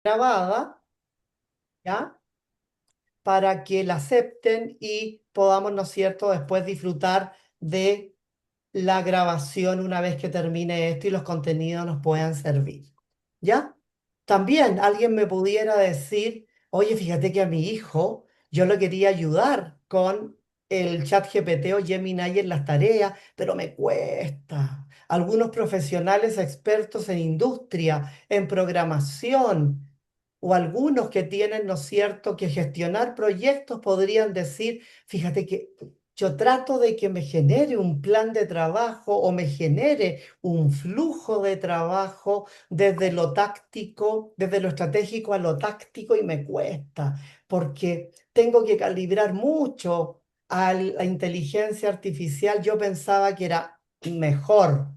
grabada, ¿ya? Para que la acepten y podamos, ¿no es cierto?, después disfrutar de la grabación una vez que termine esto y los contenidos nos puedan servir. ¿Ya? También alguien me pudiera decir, oye, fíjate que a mi hijo yo lo quería ayudar con el chat GPT o Gemini en las tareas, pero me cuesta. Algunos profesionales expertos en industria, en programación, o algunos que tienen, ¿no es cierto?, que gestionar proyectos podrían decir, fíjate que yo trato de que me genere un plan de trabajo o me genere un flujo de trabajo desde lo táctico, desde lo estratégico a lo táctico y me cuesta porque tengo que calibrar mucho a la inteligencia artificial. Yo pensaba que era mejor,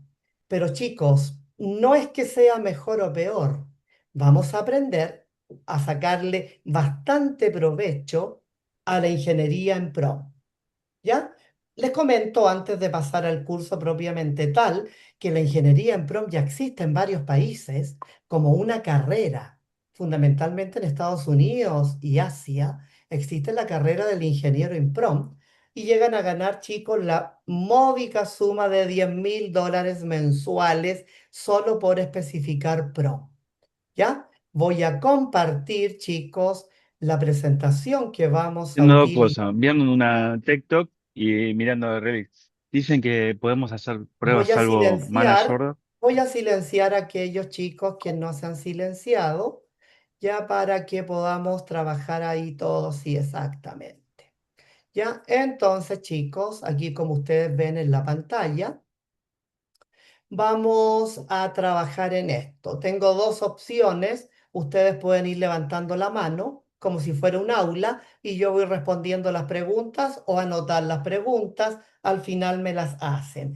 pero chicos, no es que sea mejor o peor. Vamos a aprender a sacarle bastante provecho a la ingeniería en prompt. ¿Ya? Les comento antes de pasar al curso propiamente tal que la ingeniería en prompt ya existe en varios países como una carrera, fundamentalmente en Estados Unidos y Asia. Existe la carrera del ingeniero en prompt y llegan a ganar, chicos, la módica suma de $10.000 mensuales solo por especificar prompt. ¿Ya? Voy a compartir, chicos, la presentación que vamos a Haciendo dos utilizar. cosas, viendo una TikTok y mirando Reddit. Dicen que podemos hacer Voy pruebas a salvo mana silenciar, sorda. voy a silenciar a aquellos chicos que no se han silenciado, ya para que podamos trabajar ahí todos, sí, exactamente. Ya, entonces, chicos, aquí como ustedes ven en la pantalla, vamos a trabajar en esto. Tengo dos opciones. Ustedes pueden ir levantando la mano como si fuera un aula y yo voy respondiendo las preguntas o anotar las preguntas. Al final me las hacen.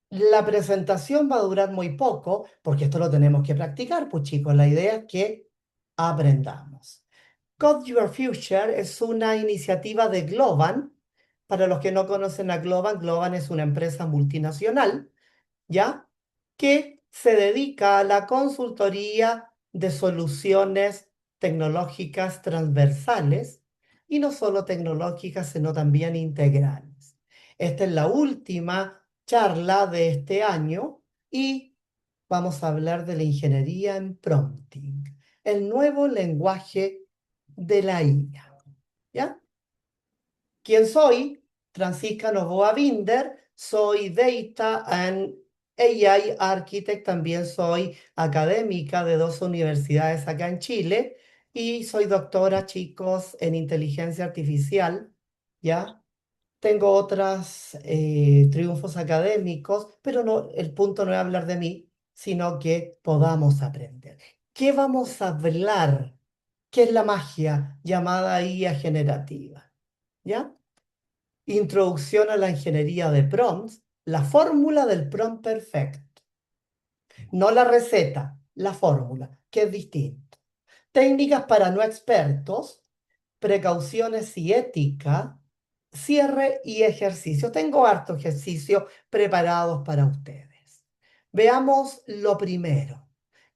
La presentación va a durar muy poco porque esto lo tenemos que practicar, pues chicos, la idea es que aprendamos. Code Your Future es una iniciativa de Globan. Para los que no conocen a Globan, Globan es una empresa multinacional, ¿ya? Que se dedica a la consultoría de soluciones tecnológicas transversales y no solo tecnológicas, sino también integrales. Esta es la última charla de este año y vamos a hablar de la ingeniería en prompting, el nuevo lenguaje de la IA. ¿Ya? ¿Quién soy? Francisca Novoa Binder, soy Data and AI Architect, también soy académica de dos universidades acá en Chile y soy doctora, chicos, en inteligencia artificial, ¿ya? Tengo otros triunfos académicos, pero no, el punto no es hablar de mí, sino que podamos aprender. ¿Qué vamos a hablar? ¿Qué es la magia llamada IA generativa? ¿Ya? Introducción a la ingeniería de prompts, la fórmula del prompt perfecto, no la receta, la fórmula, que es distinto. Técnicas para no expertos, precauciones y ética, cierre y ejercicio. Tengo harto ejercicio preparados para ustedes. Veamos lo primero.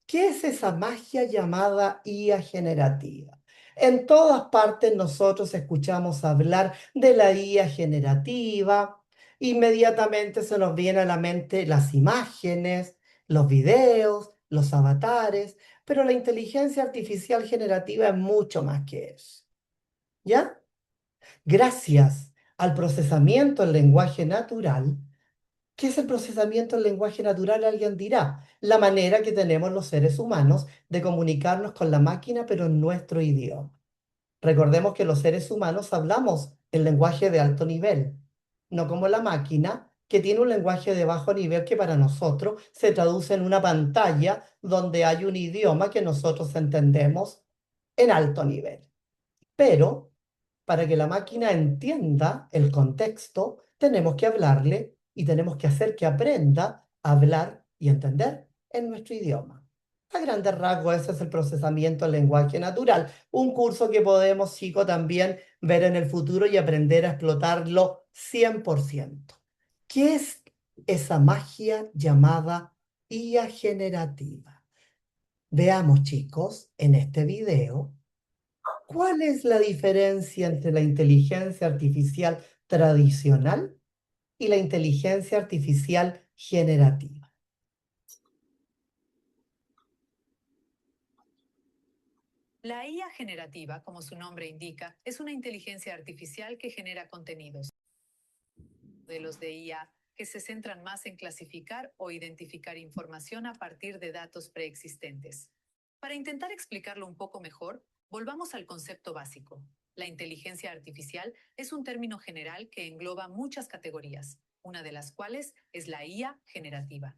¿Qué es esa magia llamada IA generativa? En todas partes nosotros escuchamos hablar de la IA generativa. Inmediatamente se nos viene a la mente las imágenes, los videos, los avatares, pero la inteligencia artificial generativa es mucho más que eso. ¿Ya? Gracias al procesamiento del lenguaje natural. ¿Qué es el procesamiento del lenguaje natural? Alguien dirá, la manera que tenemos los seres humanos de comunicarnos con la máquina, pero en nuestro idioma. Recordemos que los seres humanos hablamos el lenguaje de alto nivel, no como la máquina, que tiene un lenguaje de bajo nivel que para nosotros se traduce en una pantalla donde hay un idioma que nosotros entendemos en alto nivel. Pero para que la máquina entienda el contexto, tenemos que hablarle y tenemos que hacer que aprenda a hablar y entender en nuestro idioma. A grandes rasgos, ese es el procesamiento del lenguaje natural, un curso que podemos, chicos, también ver en el futuro y aprender a explotarlo 100%. ¿Qué es esa magia llamada IA generativa? Veamos, chicos, en este video, ¿cuál es la diferencia entre la inteligencia artificial tradicional y la inteligencia artificial generativa? La IA generativa, como su nombre indica, es una inteligencia artificial que genera contenidos. Modelos de IA que se centran más en clasificar o identificar información a partir de datos preexistentes. Para intentar explicarlo un poco mejor, volvamos al concepto básico. La inteligencia artificial es un término general que engloba muchas categorías, una de las cuales es la IA generativa.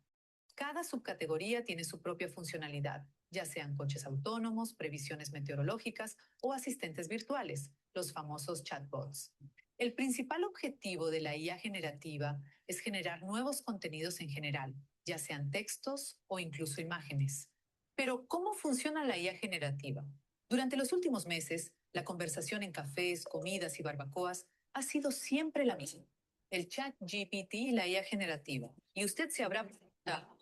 Cada subcategoría tiene su propia funcionalidad, ya sean coches autónomos, previsiones meteorológicas o asistentes virtuales, los famosos chatbots. El principal objetivo de la IA generativa es generar nuevos contenidos en general, ya sean textos o incluso imágenes. Pero, ¿cómo funciona la IA generativa? Durante los últimos meses, la conversación en cafés, comidas y barbacoas ha sido siempre la misma. El chat GPT y la IA generativa. Y usted se habrá preguntado,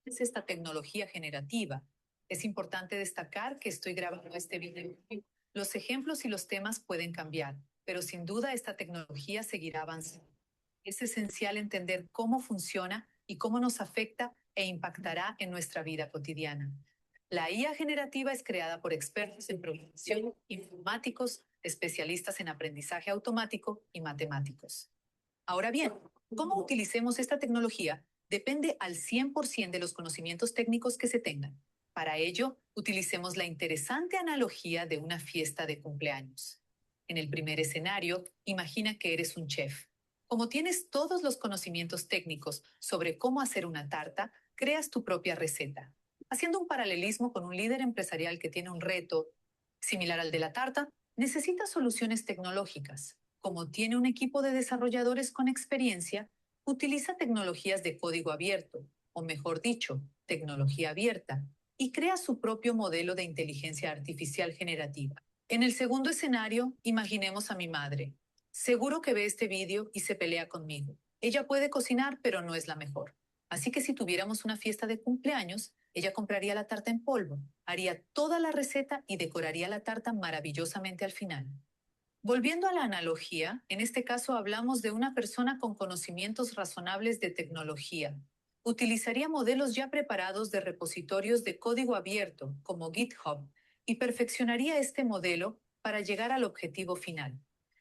¿qué es esta tecnología generativa? Es importante destacar que estoy grabando este video. Los ejemplos y los temas pueden cambiar, pero sin duda esta tecnología seguirá avanzando. Es esencial entender cómo funciona y cómo nos afecta e impactará en nuestra vida cotidiana. La IA generativa es creada por expertos en programación, informáticos, especialistas en aprendizaje automático y matemáticos. Ahora bien, cómo utilicemos esta tecnología depende al 100% de los conocimientos técnicos que se tengan. Para ello, utilicemos la interesante analogía de una fiesta de cumpleaños. En el primer escenario, imagina que eres un chef. Como tienes todos los conocimientos técnicos sobre cómo hacer una tarta, creas tu propia receta. Haciendo un paralelismo con un líder empresarial que tiene un reto similar al de la tarta, necesita soluciones tecnológicas. Como tiene un equipo de desarrolladores con experiencia, utiliza tecnologías de código abierto, o mejor dicho, tecnología abierta, y crea su propio modelo de inteligencia artificial generativa. En el segundo escenario, imaginemos a mi madre. Seguro que ve este vídeo y se pelea conmigo. Ella puede cocinar, pero no es la mejor. Así que si tuviéramos una fiesta de cumpleaños, ella compraría la tarta en polvo, haría toda la receta y decoraría la tarta maravillosamente al final. Volviendo a la analogía, en este caso hablamos de una persona con conocimientos razonables de tecnología. Utilizaría modelos ya preparados de repositorios de código abierto, como GitHub, y perfeccionaría este modelo para llegar al objetivo final.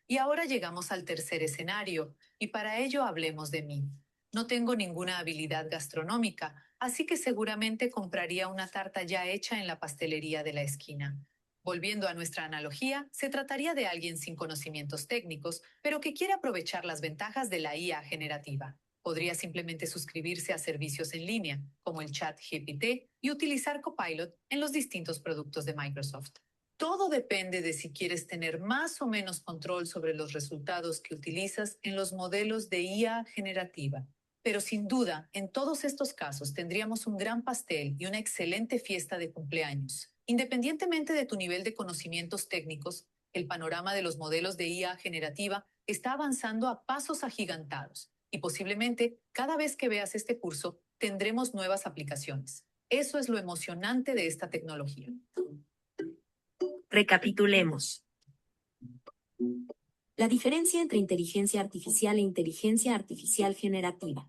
Y ahora llegamos al tercer escenario, y para ello hablemos de mí. No tengo ninguna habilidad gastronómica, así que seguramente compraría una tarta ya hecha en la pastelería de la esquina. Volviendo a nuestra analogía, se trataría de alguien sin conocimientos técnicos, pero que quiere aprovechar las ventajas de la IA generativa. Podría simplemente suscribirse a servicios en línea, como el chat GPT, y utilizar Copilot en los distintos productos de Microsoft. Todo depende de si quieres tener más o menos control sobre los resultados que utilizas en los modelos de IA generativa. Pero sin duda, en todos estos casos tendríamos un gran pastel y una excelente fiesta de cumpleaños. Independientemente de tu nivel de conocimientos técnicos, el panorama de los modelos de IA generativa está avanzando a pasos agigantados y posiblemente cada vez que veas este curso tendremos nuevas aplicaciones. Eso es lo emocionante de esta tecnología. Recapitulemos. La diferencia entre inteligencia artificial e inteligencia artificial generativa.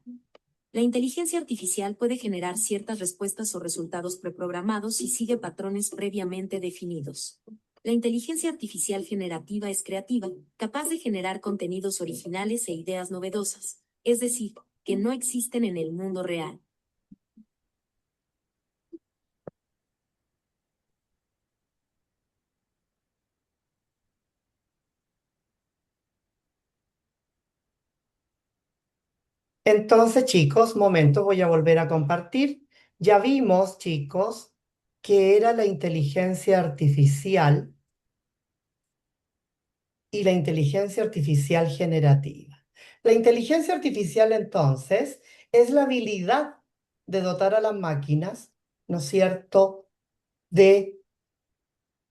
La inteligencia artificial puede generar ciertas respuestas o resultados preprogramados y sigue patrones previamente definidos. La inteligencia artificial generativa es creativa, capaz de generar contenidos originales e ideas novedosas, es decir, que no existen en el mundo real. Entonces, chicos, momento, voy a volver a compartir. Ya vimos, chicos, que era la inteligencia artificial y la inteligencia artificial generativa. La inteligencia artificial, entonces, es la habilidad de dotar a las máquinas, ¿no es cierto?, de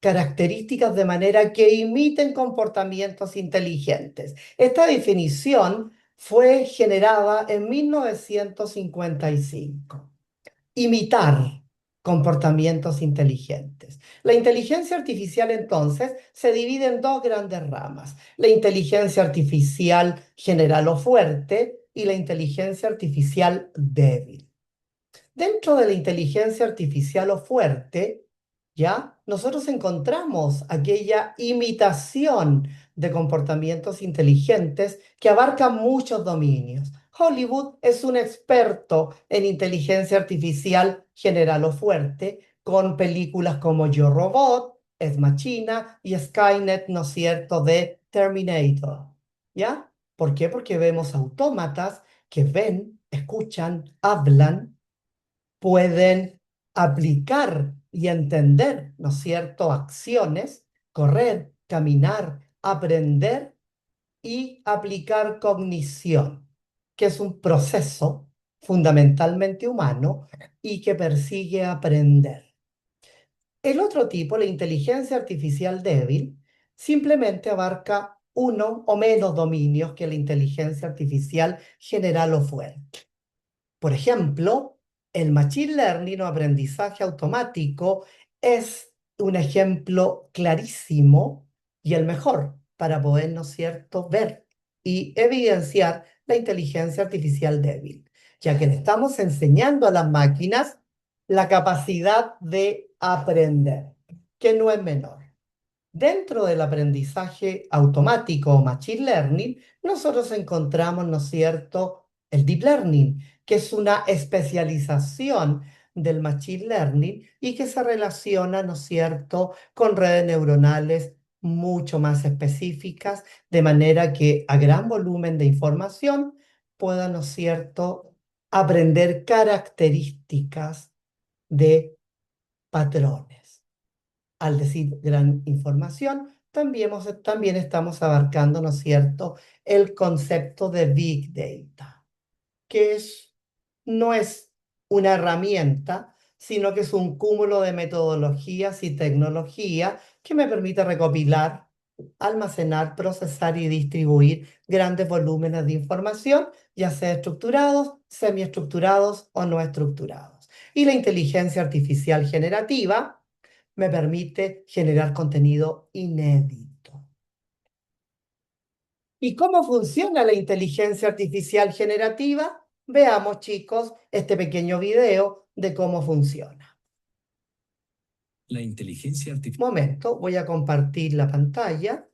características de manera que imiten comportamientos inteligentes. Esta definición fue generada en 1955. Imitar. comportamientos inteligentes. La inteligencia artificial entonces se divide en dos grandes ramas: la inteligencia artificial general o fuerte y la inteligencia artificial débil. Dentro de la inteligencia artificial o fuerte, ¿ya? Nosotros encontramos aquella imitación de comportamientos inteligentes que abarca muchos dominios. Hollywood es un experto en inteligencia artificial general o fuerte, con películas como Yo Robot, Ex Machina y Skynet, ¿no es cierto?, de Terminator, ¿ya? ¿Por qué? Porque vemos autómatas que ven, escuchan, hablan, pueden aplicar y entender, ¿no es cierto?, acciones, correr, caminar, aprender y aplicar cognición, que es un proceso fundamentalmente humano y que persigue aprender. El otro tipo, la inteligencia artificial débil, simplemente abarca uno o menos dominios que la inteligencia artificial general o fuerte. Por ejemplo, el machine learning o aprendizaje automático es un ejemplo clarísimo y el mejor para poder, ¿no es cierto?, ver y evidenciar la inteligencia artificial débil, ya que le estamos enseñando a las máquinas la capacidad de aprender, que no es menor. Dentro del aprendizaje automático o machine learning, nosotros encontramos, ¿no es cierto?, el deep learning, que es una especialización del machine learning y que se relaciona, ¿no es cierto?, con redes neuronales mucho más específicas, de manera que a gran volumen de información pueda, ¿no es cierto?, aprender características de patrones. Al decir gran información, también estamos abarcando, ¿no es cierto?, el concepto de Big Data, que no es una herramienta, sino que es un cúmulo de metodologías y tecnología que me permite recopilar, almacenar, procesar y distribuir grandes volúmenes de información, ya sea estructurados, semiestructurados o no estructurados. Y la inteligencia artificial generativa me permite generar contenido inédito. ¿Y cómo funciona la inteligencia artificial generativa? Veamos, chicos, este pequeño video de cómo funciona. La inteligencia artificial. Momento, voy a compartir la pantalla.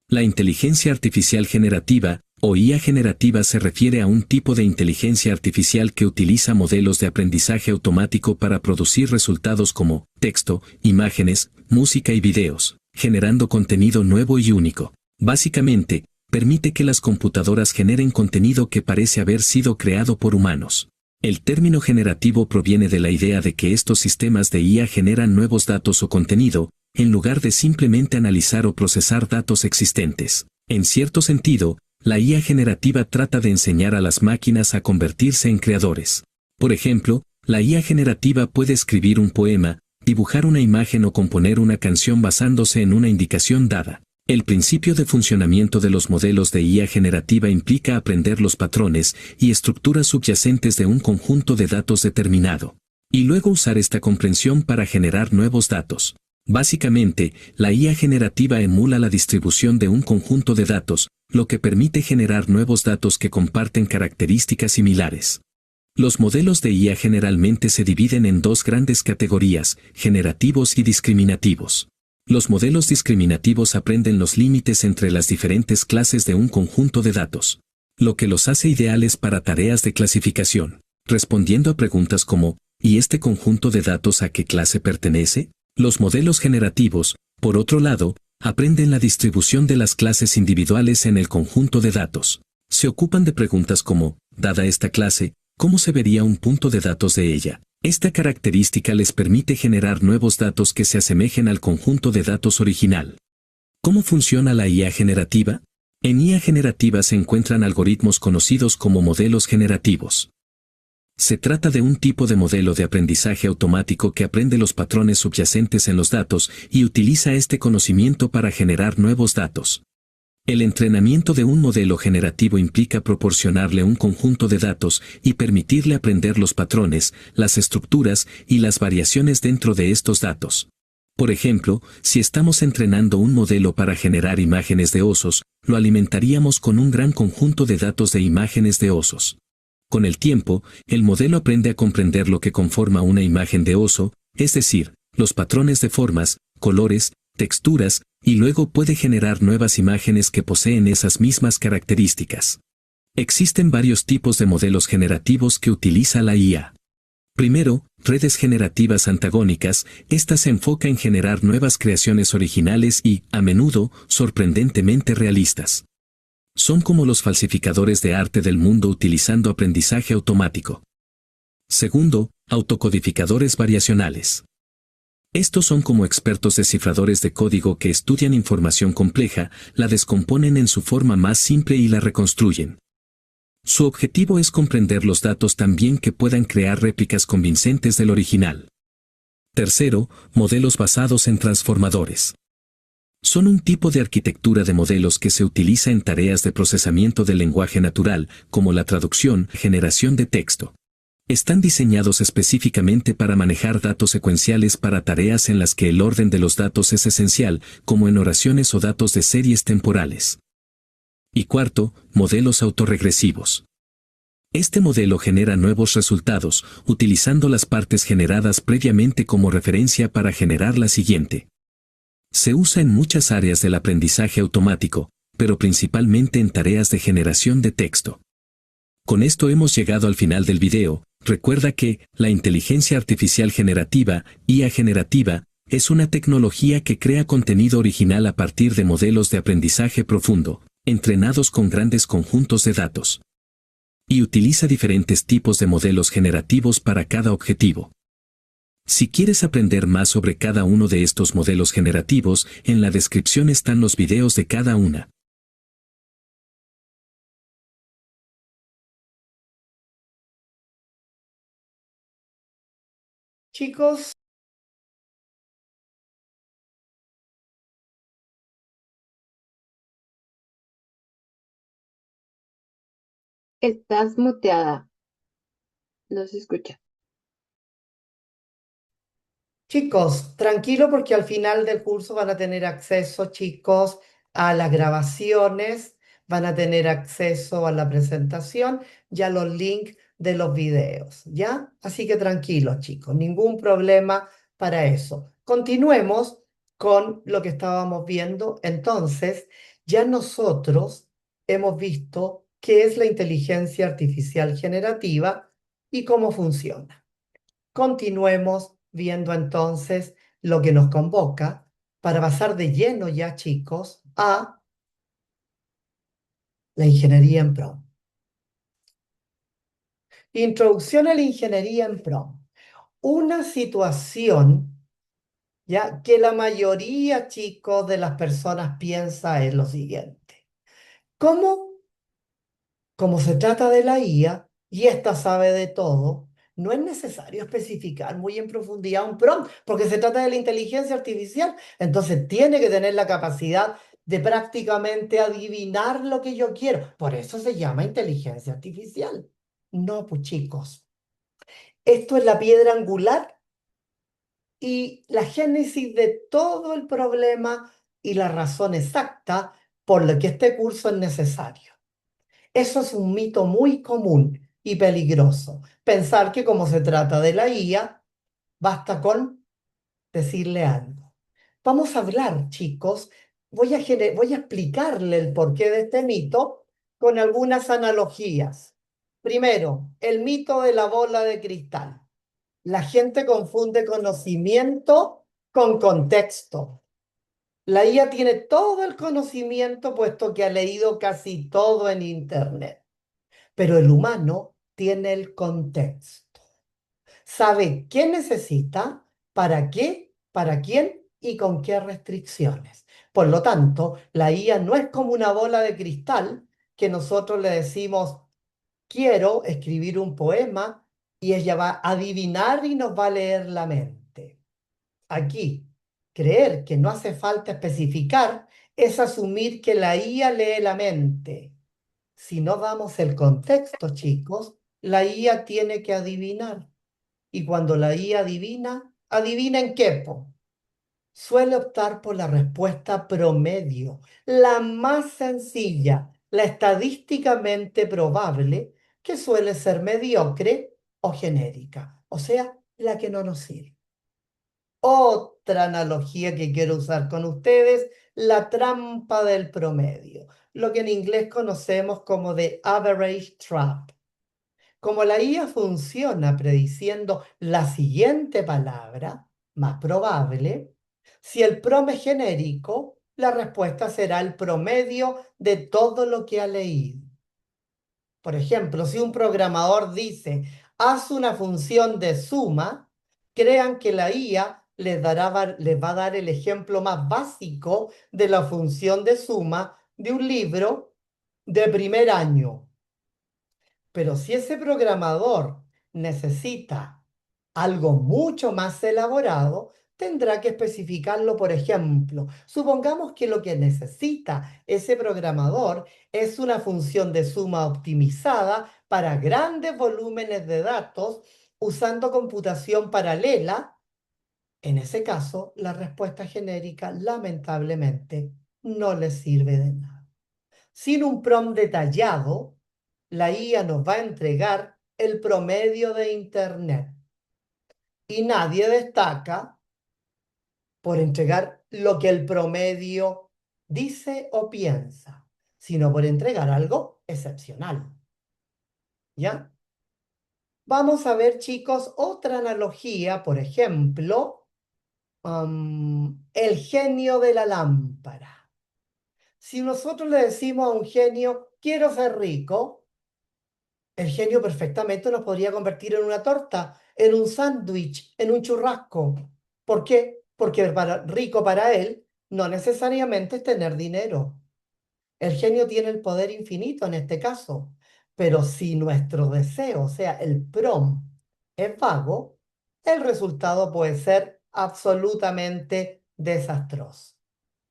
La inteligencia artificial generativa, o IA generativa, se refiere a un tipo de inteligencia artificial que utiliza modelos de aprendizaje automático para producir resultados como texto, imágenes, música y videos, generando contenido nuevo y único. Básicamente, permite que las computadoras generen contenido que parece haber sido creado por humanos. El término generativo proviene de la idea de que estos sistemas de IA generan nuevos datos o contenido, en lugar de simplemente analizar o procesar datos existentes. En cierto sentido, la IA generativa trata de enseñar a las máquinas a convertirse en creadores. Por ejemplo, la IA generativa puede escribir un poema, dibujar una imagen o componer una canción basándose en una indicación dada. El principio de funcionamiento de los modelos de IA generativa implica aprender los patrones y estructuras subyacentes de un conjunto de datos determinado, y luego usar esta comprensión para generar nuevos datos. Básicamente, la IA generativa emula la distribución de un conjunto de datos, lo que permite generar nuevos datos que comparten características similares. Los modelos de IA generalmente se dividen en dos grandes categorías, generativos y discriminativos. Los modelos discriminativos aprenden los límites entre las diferentes clases de un conjunto de datos, lo que los hace ideales para tareas de clasificación, respondiendo a preguntas como, ¿y este conjunto de datos a qué clase pertenece? Los modelos generativos, por otro lado, aprenden la distribución de las clases individuales en el conjunto de datos. Se ocupan de preguntas como, dada esta clase, ¿cómo se vería un punto de datos de ella? Esta característica les permite generar nuevos datos que se asemejen al conjunto de datos original. ¿Cómo funciona la IA generativa? En IA generativa se encuentran algoritmos conocidos como modelos generativos. Se trata de un tipo de modelo de aprendizaje automático que aprende los patrones subyacentes en los datos y utiliza este conocimiento para generar nuevos datos. El entrenamiento de un modelo generativo implica proporcionarle un conjunto de datos y permitirle aprender los patrones, las estructuras y las variaciones dentro de estos datos. Por ejemplo, si estamos entrenando un modelo para generar imágenes de osos, lo alimentaríamos con un gran conjunto de datos de imágenes de osos. Con el tiempo, el modelo aprende a comprender lo que conforma una imagen de oso, es decir, los patrones de formas, colores, texturas, y luego puede generar nuevas imágenes que poseen esas mismas características. Existen varios tipos de modelos generativos que utiliza la IA. Primero, redes generativas antagónicas. Esta se enfoca en generar nuevas creaciones originales y, a menudo, sorprendentemente realistas. Son como los falsificadores de arte del mundo utilizando aprendizaje automático. Segundo, autocodificadores variacionales. Estos son como expertos descifradores de código que estudian información compleja, la descomponen en su forma más simple y la reconstruyen. Su objetivo es comprender los datos tan bien que puedan crear réplicas convincentes del original. Tercero, modelos basados en transformadores. Son un tipo de arquitectura de modelos que se utiliza en tareas de procesamiento del lenguaje natural, como la traducción, generación de texto. Están diseñados específicamente para manejar datos secuenciales para tareas en las que el orden de los datos es esencial, como en oraciones o datos de series temporales. Y cuarto, modelos autorregresivos. Este modelo genera nuevos resultados, utilizando las partes generadas previamente como referencia para generar la siguiente. Se usa en muchas áreas del aprendizaje automático, pero principalmente en tareas de generación de texto. Con esto hemos llegado al final del video. Recuerda que la inteligencia artificial generativa, IA generativa, es una tecnología que crea contenido original a partir de modelos de aprendizaje profundo, entrenados con grandes conjuntos de datos. Y utiliza diferentes tipos de modelos generativos para cada objetivo. Si quieres aprender más sobre cada uno de estos modelos generativos, en la descripción están los videos de cada una. Chicos, Estás muteada. No se escucha. chicos, tranquilo porque al final del curso van a tener acceso, chicos, a las grabaciones, van a tener acceso a la presentación y a los links de los videos, ¿ya? Así que tranquilos, chicos, ningún problema para eso. Continuemos con lo que estábamos viendo. Entonces, ya nosotros hemos visto qué es la inteligencia artificial generativa y cómo funciona. Continuemos viendo entonces lo que nos convoca para pasar de lleno ya, chicos, a la ingeniería en PROM. Introducción a la ingeniería en PROM. Una situación ya que la mayoría, chicos, de las personas piensa es lo siguiente. Como se trata de la IA y esta sabe de todo, no es necesario especificar muy en profundidad un prompt, porque se trata de la inteligencia artificial, entonces tiene que tener la capacidad de prácticamente adivinar lo que yo quiero. Por eso se llama inteligencia artificial. No, pues chicos, esto es la piedra angular y la génesis de todo el problema y la razón exacta por la que este curso es necesario. Eso es un mito muy común y peligroso. Pensar que como se trata de la IA, basta con decirle algo. Vamos a hablar, chicos. Voy a explicarle el porqué de este mito con algunas analogías. Primero, el mito de la bola de cristal. La gente confunde conocimiento con contexto. La IA tiene todo el conocimiento puesto que ha leído casi todo en Internet. Pero el humano tiene el contexto. Sabe qué necesita, para qué, para quién y con qué restricciones. Por lo tanto, la IA no es como una bola de cristal que nosotros le decimos, quiero escribir un poema y ella va a adivinar y nos va a leer la mente. Aquí, creer que no hace falta especificar es asumir que la IA lee la mente. Si no damos el contexto, chicos, la IA tiene que adivinar. Y cuando la IA adivina, ¿adivina en qué, po? Suele optar por la respuesta promedio, la más sencilla, la estadísticamente probable, que suele ser mediocre o genérica, o sea, la que no nos sirve. Otra analogía que quiero usar con ustedes, la trampa del promedio, lo que en inglés conocemos como the average trap. Como la IA funciona prediciendo la siguiente palabra, más probable, si el prom es genérico, la respuesta será el promedio de todo lo que ha leído. Por ejemplo, si un programador dice, haz una función de suma, crean que la IA les va a dar el ejemplo más básico de la función de suma de un libro de primer año. Pero si ese programador necesita algo mucho más elaborado, tendrá que especificarlo, por ejemplo. Supongamos que lo que necesita ese programador es una función de suma optimizada para grandes volúmenes de datos usando computación paralela. En ese caso, la respuesta genérica, lamentablemente, no le sirve de nada. Sin un prompt detallado, la IA nos va a entregar el promedio de Internet. Y nadie destaca por entregar lo que el promedio dice o piensa, sino por entregar algo excepcional. ¿Ya? Vamos a ver, chicos, otra analogía, por ejemplo, el genio de la lámpara. Si nosotros le decimos a un genio, quiero ser rico, el genio perfectamente nos podría convertir en una torta, en un sándwich, en un churrasco. ¿Por qué? Porque rico para él no necesariamente es tener dinero. El genio tiene el poder infinito en este caso. Pero si nuestro deseo, o sea, el prompt, es vago, el resultado puede ser absolutamente desastroso.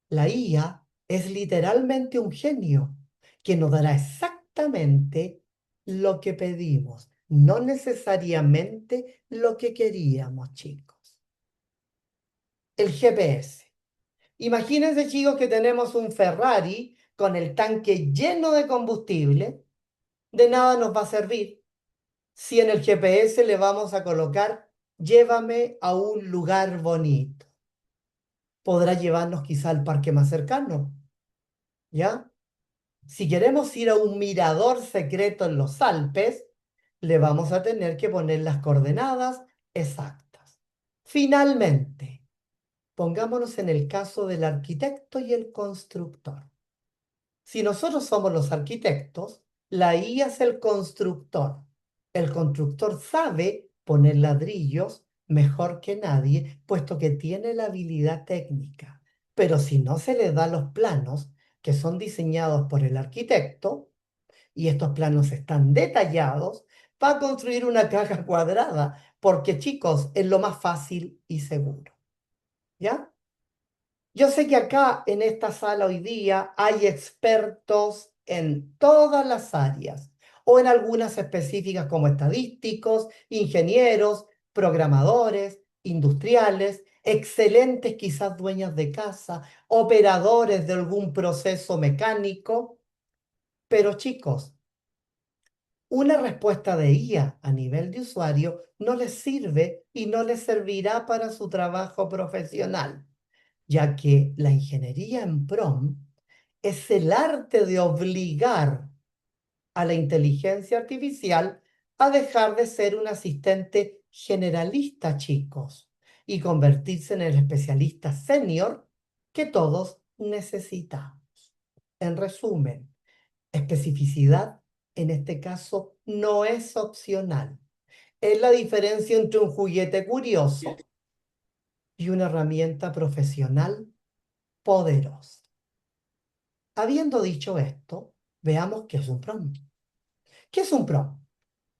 La IA es literalmente un genio que nos dará exactamente lo que pedimos, no necesariamente lo que queríamos, chicos. El GPS. Imagínense, chicos, que tenemos un Ferrari con el tanque lleno de combustible. De nada nos va a servir si en el GPS le vamos a colocar, llévame a un lugar bonito. Podrá llevarnos quizá al parque más cercano, ¿ya? Si queremos ir a un mirador secreto en los Alpes, le vamos a tener que poner las coordenadas exactas. Finalmente, pongámonos en el caso del arquitecto y el constructor. Si nosotros somos los arquitectos, la IA es el constructor. El constructor sabe poner ladrillos mejor que nadie, puesto que tiene la habilidad técnica. Pero si no se le da los planos que son diseñados por el arquitecto, y estos planos están detallados, va a construir una caja cuadrada, porque chicos, es lo más fácil y seguro. ¿Ya? Yo sé que acá en esta sala hoy día hay expertos en todas las áreas o en algunas específicas como estadísticos, ingenieros, programadores, industriales, excelentes quizás dueñas de casa, operadores de algún proceso mecánico. Pero chicos, una respuesta de IA a nivel de usuario no les sirve y no les servirá para su trabajo profesional, ya que la ingeniería en prompt es el arte de obligar a la inteligencia artificial a dejar de ser un asistente generalista, chicos, y convertirse en el especialista senior que todos necesitamos. En resumen, especificidad en este caso no es opcional. Es la diferencia entre un juguete curioso y una herramienta profesional poderosa. Habiendo dicho esto, veamos qué es un prompt. ¿Qué es un prompt?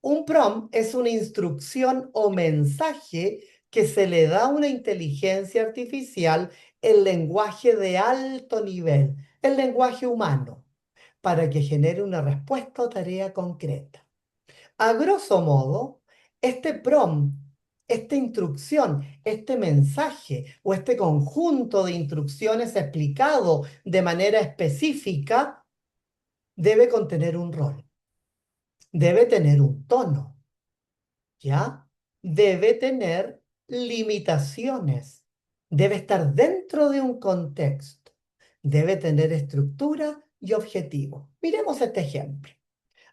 Un prompt es una instrucción o mensaje que se le da a una inteligencia artificial en lenguaje de alto nivel, el lenguaje humano, para que genere una respuesta o tarea concreta. A grosso modo, este prompt, esta instrucción, este mensaje o este conjunto de instrucciones explicado de manera específica debe contener un rol, debe tener un tono, ¿ya? Debe tener limitaciones, debe estar dentro de un contexto, debe tener estructura y objetivo. Miremos este ejemplo.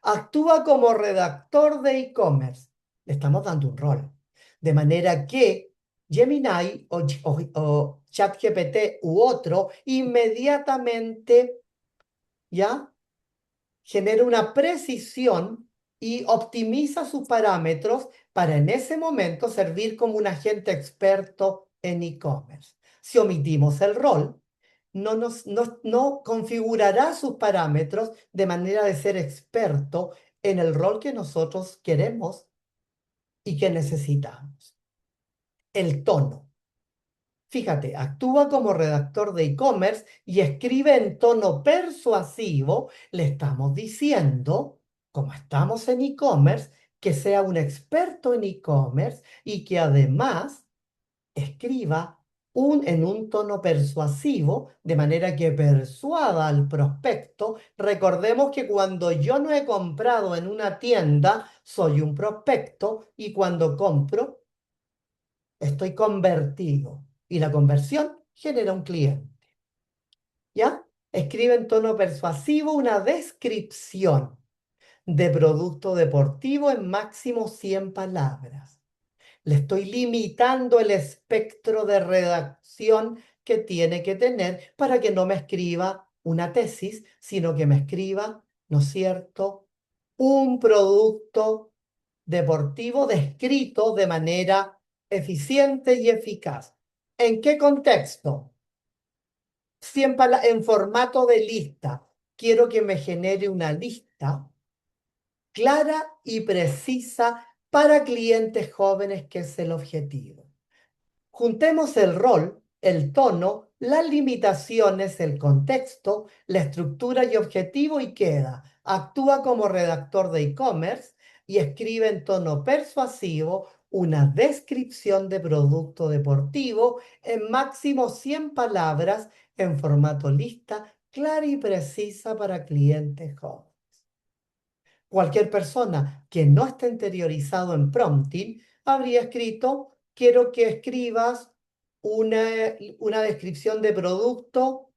Actúa como redactor de e-commerce. Le estamos dando un rol. De manera que Gemini o ChatGPT u otro inmediatamente ya genera una precisión y optimiza sus parámetros para en ese momento servir como un agente experto en e-commerce. Si omitimos el rol, no configurará sus parámetros de manera de ser experto en el rol que nosotros queremos y que necesitamos. El tono. Fíjate, actúa como redactor de e-commerce y escribe en tono persuasivo. Le estamos diciendo, como estamos en e-commerce, que sea un experto en e-commerce y que además escriba en un tono persuasivo, de manera que persuada al prospecto. Recordemos que cuando yo no he comprado en una tienda, soy un prospecto y cuando compro, estoy convertido. Y la conversión genera un cliente. ¿Ya? Escribe en tono persuasivo una descripción de producto deportivo en máximo 100 palabras. Le estoy limitando el espectro de redacción que tiene que tener para que no me escriba una tesis, sino que me escriba, ¿no es cierto?, un producto deportivo descrito de manera eficiente y eficaz. ¿En qué contexto? En formato de lista. Quiero que me genere una lista clara y precisa para clientes jóvenes, que es el objetivo. Juntemos el rol, el tono, las limitaciones, el contexto, la estructura y objetivo y queda. Actúa como redactor de e-commerce y escribe en tono persuasivo una descripción de producto deportivo en máximo 100 palabras en formato lista, clara y precisa para clientes jóvenes. Cualquier persona que no esté interiorizado en prompting habría escrito: quiero que escribas una descripción de producto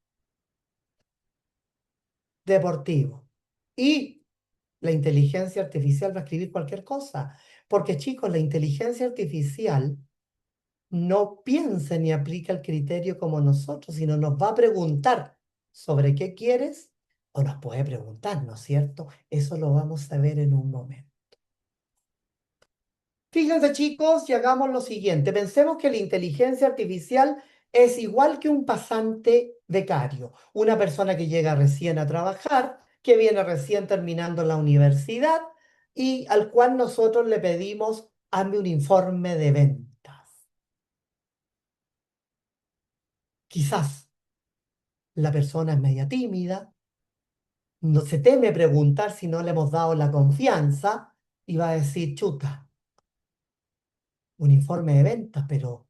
deportivo. Y la inteligencia artificial va a escribir cualquier cosa. Porque, chicos, la inteligencia artificial no piensa ni aplica el criterio como nosotros, sino nos va a preguntar sobre qué quieres, o nos puede preguntar, ¿no es cierto? Eso lo vamos a ver en un momento. Fíjense, chicos, y hagamos lo siguiente. Pensemos que la inteligencia artificial es igual que un pasante becario, una persona que llega recién a trabajar, que viene recién terminando la universidad y al cual nosotros le pedimos: hazme un informe de ventas. Quizás la persona es media tímida, no se teme preguntar si no le hemos dado la confianza y va a decir: chuta, un informe de ventas, pero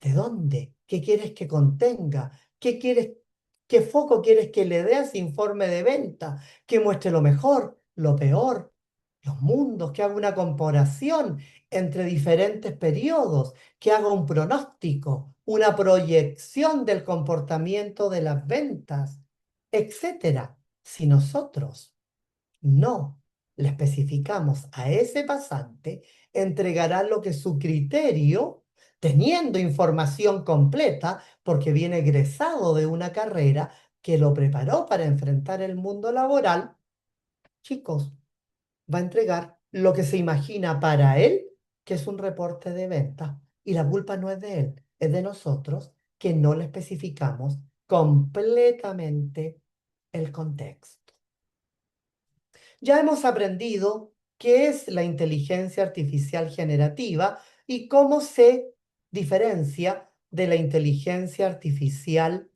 ¿de dónde? ¿Qué quieres que contenga? ¿Qué foco quieres que le dé a ese informe de venta? Que muestre lo mejor, lo peor, los mundos, que haga una comparación entre diferentes periodos, que haga un pronóstico, una proyección del comportamiento de las ventas, etcétera. Si nosotros no le especificamos a ese pasante, entregará lo que su criterio, teniendo información completa, porque viene egresado de una carrera que lo preparó para enfrentar el mundo laboral, chicos, va a entregar lo que se imagina para él, que es un reporte de venta. Y la culpa no es de él, es de nosotros, que no le especificamos completamente el contexto. Ya hemos aprendido qué es la inteligencia artificial generativa y cómo se diferencia de la inteligencia artificial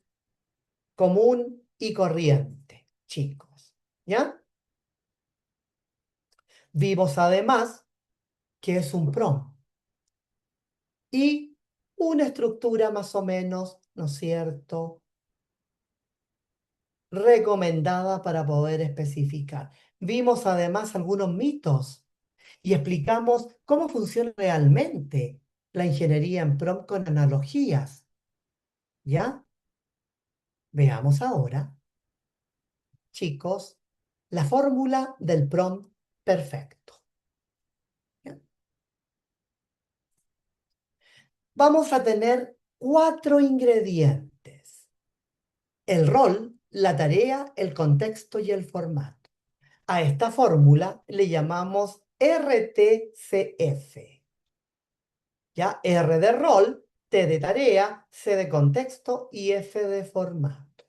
común y corriente, chicos. ¿Ya? Vimos además que es un prompt y una estructura más o menos, ¿no es cierto?, recomendada para poder especificar. Vimos además algunos mitos y explicamos cómo funciona realmente la ingeniería en prompt con analogías. ¿Ya? Veamos ahora, chicos, la fórmula del prompt perfecto. ¿Ya? Vamos a tener 4 ingredientes: el rol, la tarea, el contexto y el formato. A esta fórmula le llamamos RTCF. ¿Ya? R de rol, T de tarea, C de contexto y F de formato.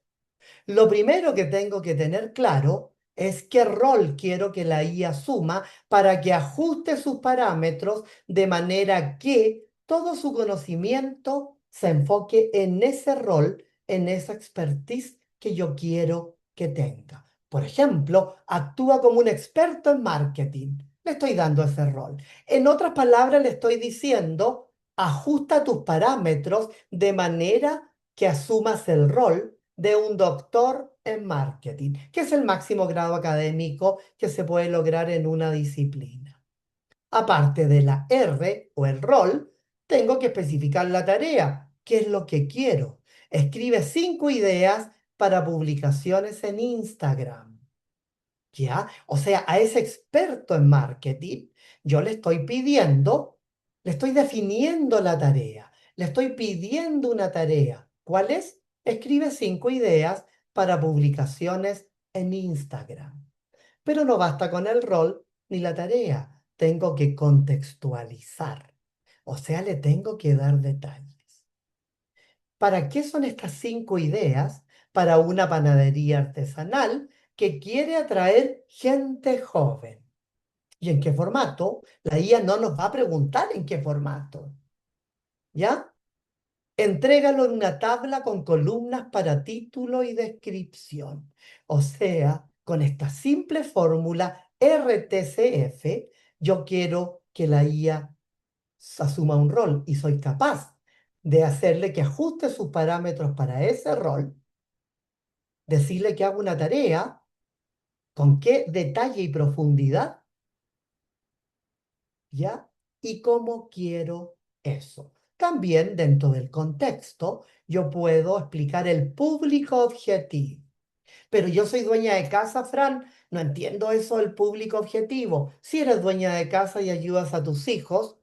Lo primero que tengo que tener claro es qué rol quiero que la IA asuma para que ajuste sus parámetros de manera que todo su conocimiento se enfoque en ese rol, en esa expertise que yo quiero que tenga. Por ejemplo, actúa como un experto en marketing. Le estoy dando ese rol. En otras palabras, le estoy diciendo, ajusta tus parámetros de manera que asumas el rol de un doctor en marketing, que es el máximo grado académico que se puede lograr en una disciplina. Aparte de la R o el rol, tengo que especificar la tarea, qué es lo que quiero. Escribe 5 ideas para publicaciones en Instagram. ¿Ya? O sea, a ese experto en marketing, yo le estoy pidiendo, le estoy definiendo la tarea, le estoy pidiendo una tarea. ¿Cuál es? Escribe 5 ideas para publicaciones en Instagram. Pero no basta con el rol ni la tarea, tengo que contextualizar. O sea, le tengo que dar detalles. ¿Para qué son estas 5 ideas? Para una panadería artesanal que quiere atraer gente joven. ¿Y en qué formato? La IA no nos va a preguntar en qué formato. ¿Ya? Entrégalo en una tabla con columnas para título y descripción. O sea, con esta simple fórmula RTCF, yo quiero que la IA asuma un rol y soy capaz de hacerle que ajuste sus parámetros para ese rol, decirle que haga una tarea, con qué detalle y profundidad, ¿ya? Y cómo quiero eso. También dentro del contexto, yo puedo explicar el público objetivo. Pero yo soy dueña de casa, Fran, no entiendo eso del público objetivo. Si eres dueña de casa y ayudas a tus hijos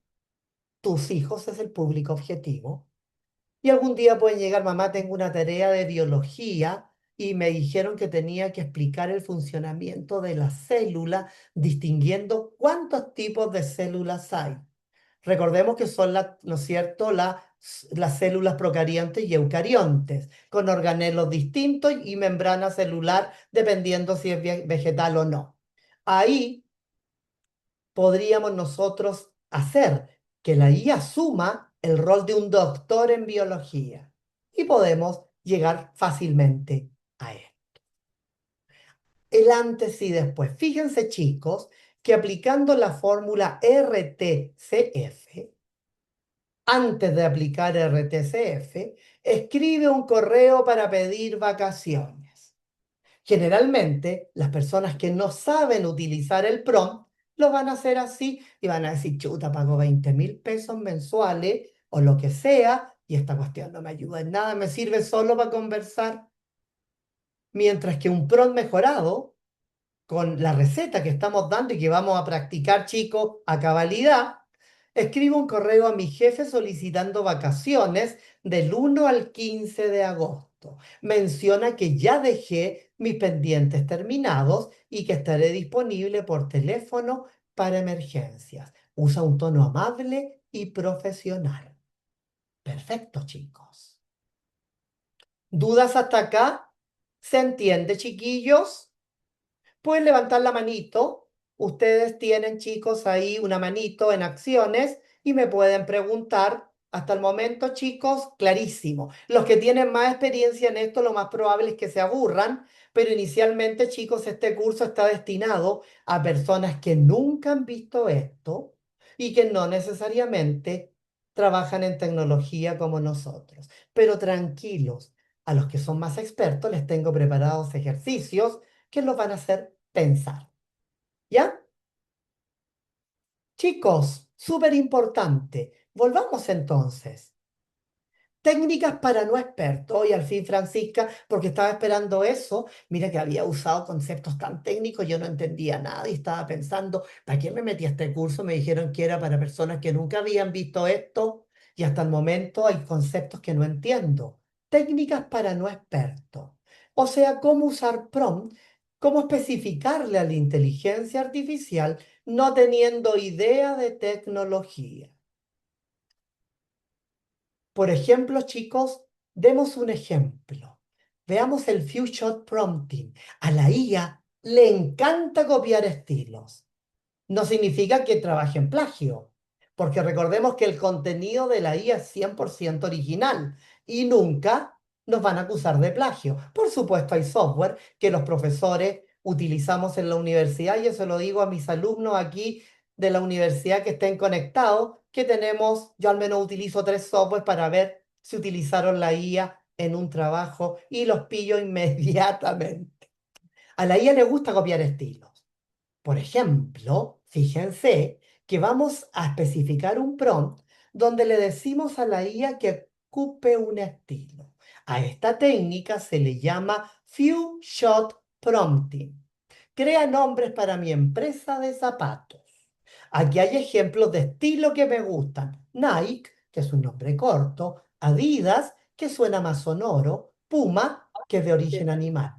es el público objetivo. Y algún día pueden llegar, mamá, tengo una tarea de biología y me dijeron que tenía que explicar el funcionamiento de la célula, distinguiendo cuántos tipos de células hay. Recordemos que son, ¿no es cierto?, las células procariontes y eucariontes, con organelos distintos y membrana celular, dependiendo si es vegetal o no. Ahí podríamos nosotros hacer que la IA asuma el rol de un doctor en biología y podemos llegar fácilmente a él. El antes y después. Fíjense, chicos, que aplicando la fórmula RTCF, antes de aplicar RTCF, escribe un correo para pedir vacaciones. Generalmente, las personas que no saben utilizar el prompt lo van a hacer así y van a decir, chuta, pago 20.000 pesos mensuales o lo que sea y esta cuestión no me ayuda en nada, me sirve solo para conversar. Mientras que un prompt mejorado, con la receta que estamos dando y que vamos a practicar, chicos, a cabalidad, escribo un correo a mi jefe solicitando vacaciones del 1 al 15 de agosto. Menciona que ya dejé mis pendientes terminados y que estaré disponible por teléfono para emergencias. Usa un tono amable y profesional. Perfecto, chicos. ¿Dudas hasta acá? ¿Se entiende, chiquillos? Pueden levantar la manito Ustedes tienen, chicos, ahí una manito en acciones y me pueden preguntar. Hasta el momento, chicos, clarísimo. Los que tienen más experiencia en esto, lo más probable es que se aburran, pero inicialmente, chicos, este curso está destinado a personas que nunca han visto esto y que no necesariamente trabajan en tecnología como nosotros. Pero tranquilos, a los que son más expertos les tengo preparados ejercicios que los van a hacer pensar. ¿Ya? Chicos, súper importante. Volvamos entonces. Técnicas para no expertos. Y al fin, Francisca, porque estaba esperando eso, mira que había usado conceptos tan técnicos, yo no entendía nada y estaba pensando, ¿para qué me metí a este curso? Me dijeron que era para personas que nunca habían visto esto y hasta el momento hay conceptos que no entiendo. Técnicas para no expertos. O sea, cómo usar prompt, cómo especificarle a la inteligencia artificial no teniendo idea de tecnología. Por ejemplo, chicos, demos un ejemplo. Veamos el Few Shot Prompting. A la IA le encanta copiar estilos. No significa que trabaje en plagio, porque recordemos que el contenido de la IA es 100% original y nunca nos van a acusar de plagio. Por supuesto, hay software que los profesores utilizamos en la universidad, y eso lo digo a mis alumnos aquí de la universidad que estén conectados, que tenemos, yo al menos utilizo 3 software para ver si utilizaron la IA en un trabajo y los pillo inmediatamente. A la IA le gusta copiar estilos. Por ejemplo, fíjense que vamos a especificar un prompt donde le decimos a la IA que ocupe un estilo. A esta técnica se le llama Few Shot Prompting. Crea nombres para mi empresa de zapatos. Aquí hay ejemplos de estilo que me gustan. Nike, que es un nombre corto. Adidas, que suena más sonoro. Puma, que es de origen animal.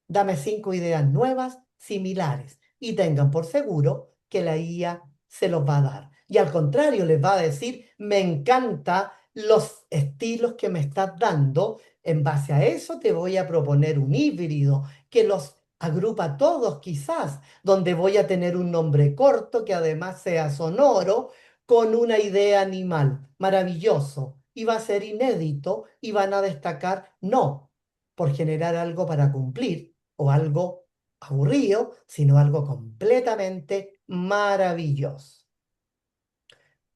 Dame 5 ideas nuevas, similares, y tengan por seguro que la IA se los va a dar. Y al contrario, les va a decir, me encanta los estilos que me estás dando. En base a eso te voy a proponer un híbrido que los agrupa todos quizás, donde voy a tener un nombre corto que además sea sonoro con una idea animal. Maravilloso. Y va a ser inédito y van a destacar no por generar algo para cumplir o algo aburrido, sino algo completamente maravilloso.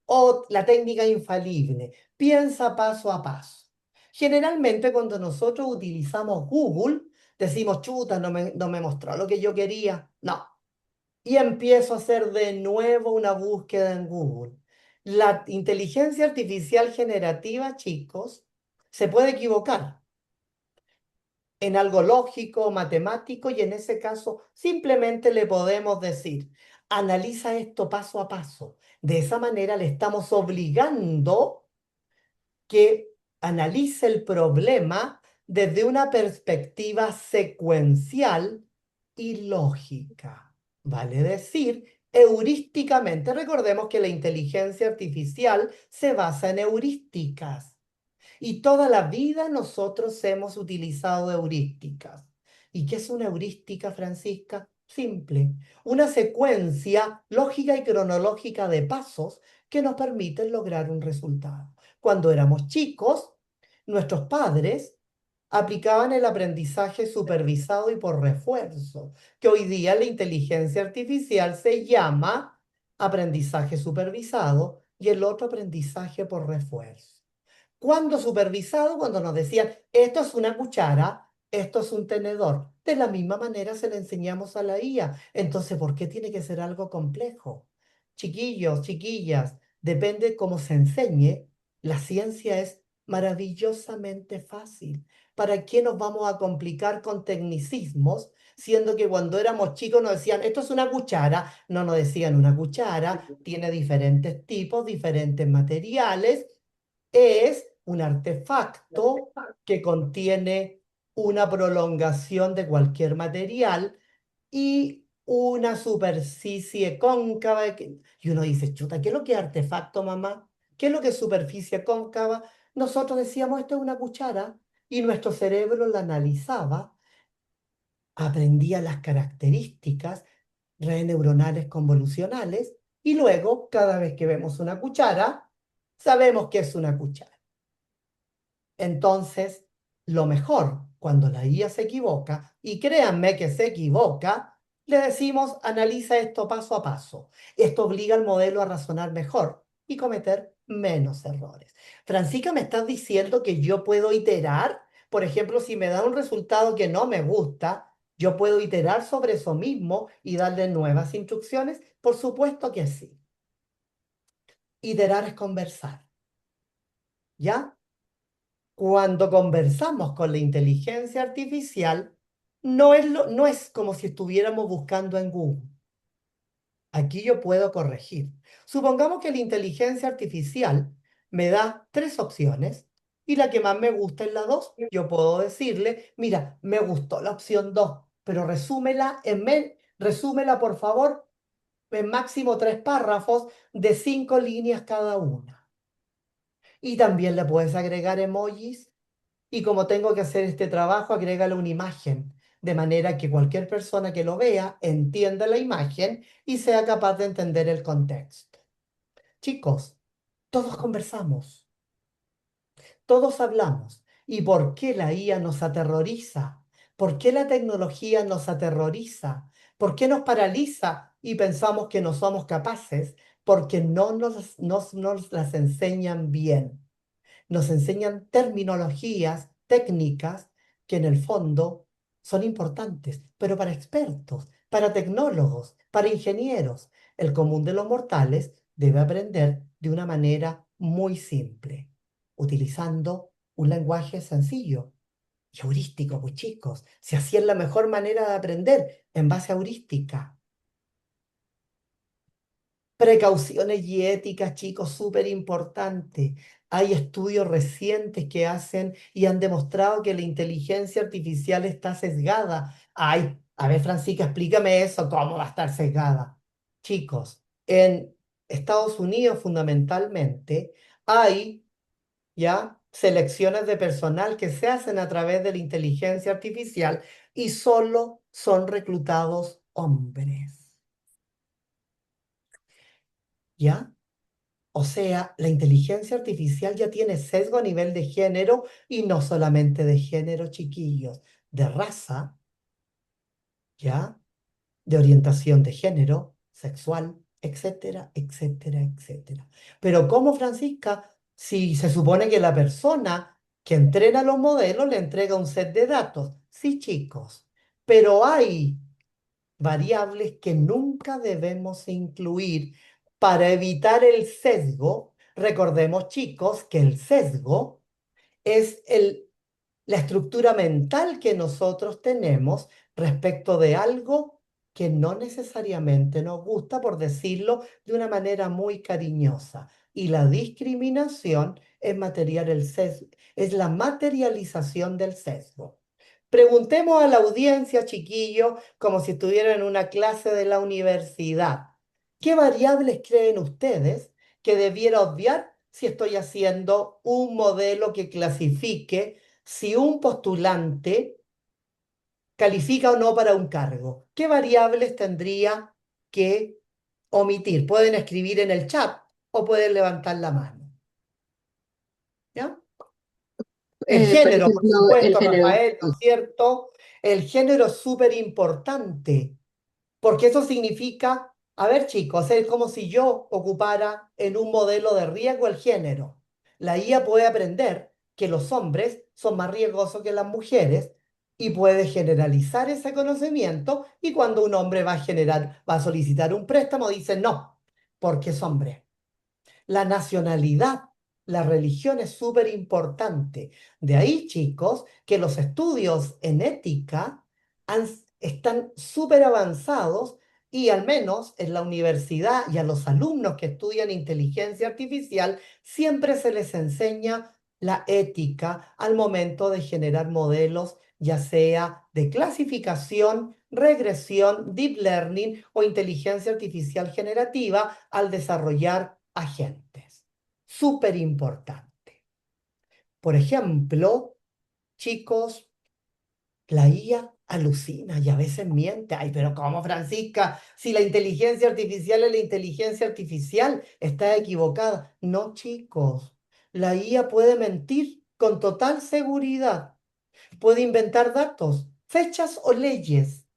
O la técnica infalible, piensa paso a paso. Generalmente cuando nosotros utilizamos Google, decimos, chuta, no me mostró lo que yo quería. No. Y empiezo a hacer de nuevo una búsqueda en Google. La inteligencia artificial generativa, chicos, se puede equivocar en algo lógico, matemático, y en ese caso simplemente le podemos decir, analiza esto paso a paso. De esa manera le estamos obligando que analice el problema desde una perspectiva secuencial y lógica. Vale decir, heurísticamente. Recordemos que la inteligencia artificial se basa en heurísticas. Y toda la vida nosotros hemos utilizado heurísticas. ¿Y qué es una heurística, Francisca? Simple, una secuencia lógica y cronológica de pasos que nos permiten lograr un resultado. Cuando éramos chicos, nuestros padres aplicaban el aprendizaje supervisado y por refuerzo, que hoy día la inteligencia artificial se llama aprendizaje supervisado y el otro aprendizaje por refuerzo. ¿Cuándo supervisado? Cuando nos decían, esto es una cuchara, esto es un tenedor. De la misma manera se le enseñamos a la IA. Entonces, ¿por qué tiene que ser algo complejo? Chiquillos, chiquillas, depende cómo se enseñe. La ciencia es maravillosamente fácil. ¿Para qué nos vamos a complicar con tecnicismos? Siendo que cuando éramos chicos nos decían, esto es una cuchara, no nos decían una cuchara, tiene diferentes tipos, diferentes materiales, es un artefacto que contiene una prolongación de cualquier material y una superficie cóncava. Y uno dice, chuta, ¿qué es lo que es artefacto, mamá? ¿Qué es lo que es superficie cóncava? Nosotros decíamos, esto es una cuchara, y nuestro cerebro la analizaba, aprendía las características redes neuronales convolucionales, y luego, cada vez que vemos una cuchara, sabemos que es una cuchara. Entonces, lo mejor, cuando la IA se equivoca, y créanme que se equivoca, le decimos, analiza esto paso a paso. Esto obliga al modelo a razonar mejor y cometer menos errores. Francisca, ¿me estás diciendo que yo puedo iterar? Por ejemplo, si me da un resultado que no me gusta, ¿yo puedo iterar sobre eso mismo y darle nuevas instrucciones? Por supuesto que sí. Iterar es conversar, ¿ya? Cuando conversamos con la inteligencia artificial, no es como si estuviéramos buscando en Google. Aquí yo puedo corregir. Supongamos que la inteligencia artificial me da 3 opciones y la que más me gusta es la 2. Yo puedo decirle, mira, me gustó la opción 2, pero resúmela por favor en máximo 3 párrafos de 5 líneas cada una. Y también le puedes agregar emojis. Y como tengo que hacer este trabajo, agrégale una imagen, de manera que cualquier persona que lo vea entienda la imagen y sea capaz de entender el contexto. Chicos, todos conversamos, todos hablamos. ¿Y por qué la IA nos aterroriza? ¿Por qué la tecnología nos aterroriza? ¿Por qué nos paraliza y pensamos que no somos capaces? Porque no nos las enseñan bien. Nos enseñan terminologías, técnicas, que en el fondo son importantes, pero para expertos, para tecnólogos, para ingenieros. El común de los mortales debe aprender de una manera muy simple, utilizando un lenguaje sencillo y heurístico, pues chicos. Si así es la mejor manera de aprender, en base a heurística. Precauciones y éticas, chicos, súper importante. Hay estudios recientes que hacen y han demostrado que la inteligencia artificial está sesgada. Ay, a ver, Francisca, explícame eso, ¿cómo va a estar sesgada? Chicos, en Estados Unidos fundamentalmente hay ya selecciones de personal que se hacen a través de la inteligencia artificial y solo son reclutados hombres. ¿Ya? O sea, la inteligencia artificial ya tiene sesgo a nivel de género y no solamente de género, chiquillos, de raza, ¿ya? De orientación de género, sexual, etcétera, etcétera, etcétera. Pero ¿cómo, Francisca? Si se supone que la persona que entrena los modelos le entrega un set de datos. Sí, chicos, pero hay variables que nunca debemos incluir para evitar el sesgo. Recordemos, chicos, que el sesgo es la estructura mental que nosotros tenemos respecto de algo que no necesariamente nos gusta, por decirlo de una manera muy cariñosa. Y la discriminación es la materialización del sesgo. Preguntemos a la audiencia, chiquillos, como si estuvieran en una clase de la universidad. ¿Qué variables creen ustedes que debiera obviar si estoy haciendo un modelo que clasifique si un postulante califica o no para un cargo? ¿Qué variables tendría que omitir? Pueden escribir en el chat o pueden levantar la mano. ¿Ya? El Por género, por ejemplo, el supuesto, género. Rafael, ¿no es cierto? El género es súper importante, porque eso significa, a ver chicos, es como si yo ocupara en un modelo de riesgo el género. La IA puede aprender que los hombres son más riesgosos que las mujeres y puede generalizar ese conocimiento, y cuando un hombre va a solicitar un préstamo, dice no, porque es hombre. La nacionalidad, la religión es súper importante. De ahí, chicos, que los estudios en ética están súper avanzados, y al menos en la universidad y a los alumnos que estudian inteligencia artificial siempre se les enseña la ética al momento de generar modelos, ya sea de clasificación, regresión, deep learning o inteligencia artificial generativa, al desarrollar agentes. Súper importante. Por ejemplo, chicos, la IA alucina y a veces miente. Ay, pero ¿cómo, Francisca? Si la inteligencia artificial es la inteligencia artificial, está equivocada. No, chicos, la IA puede mentir con total seguridad, puede inventar datos, fechas o leyes,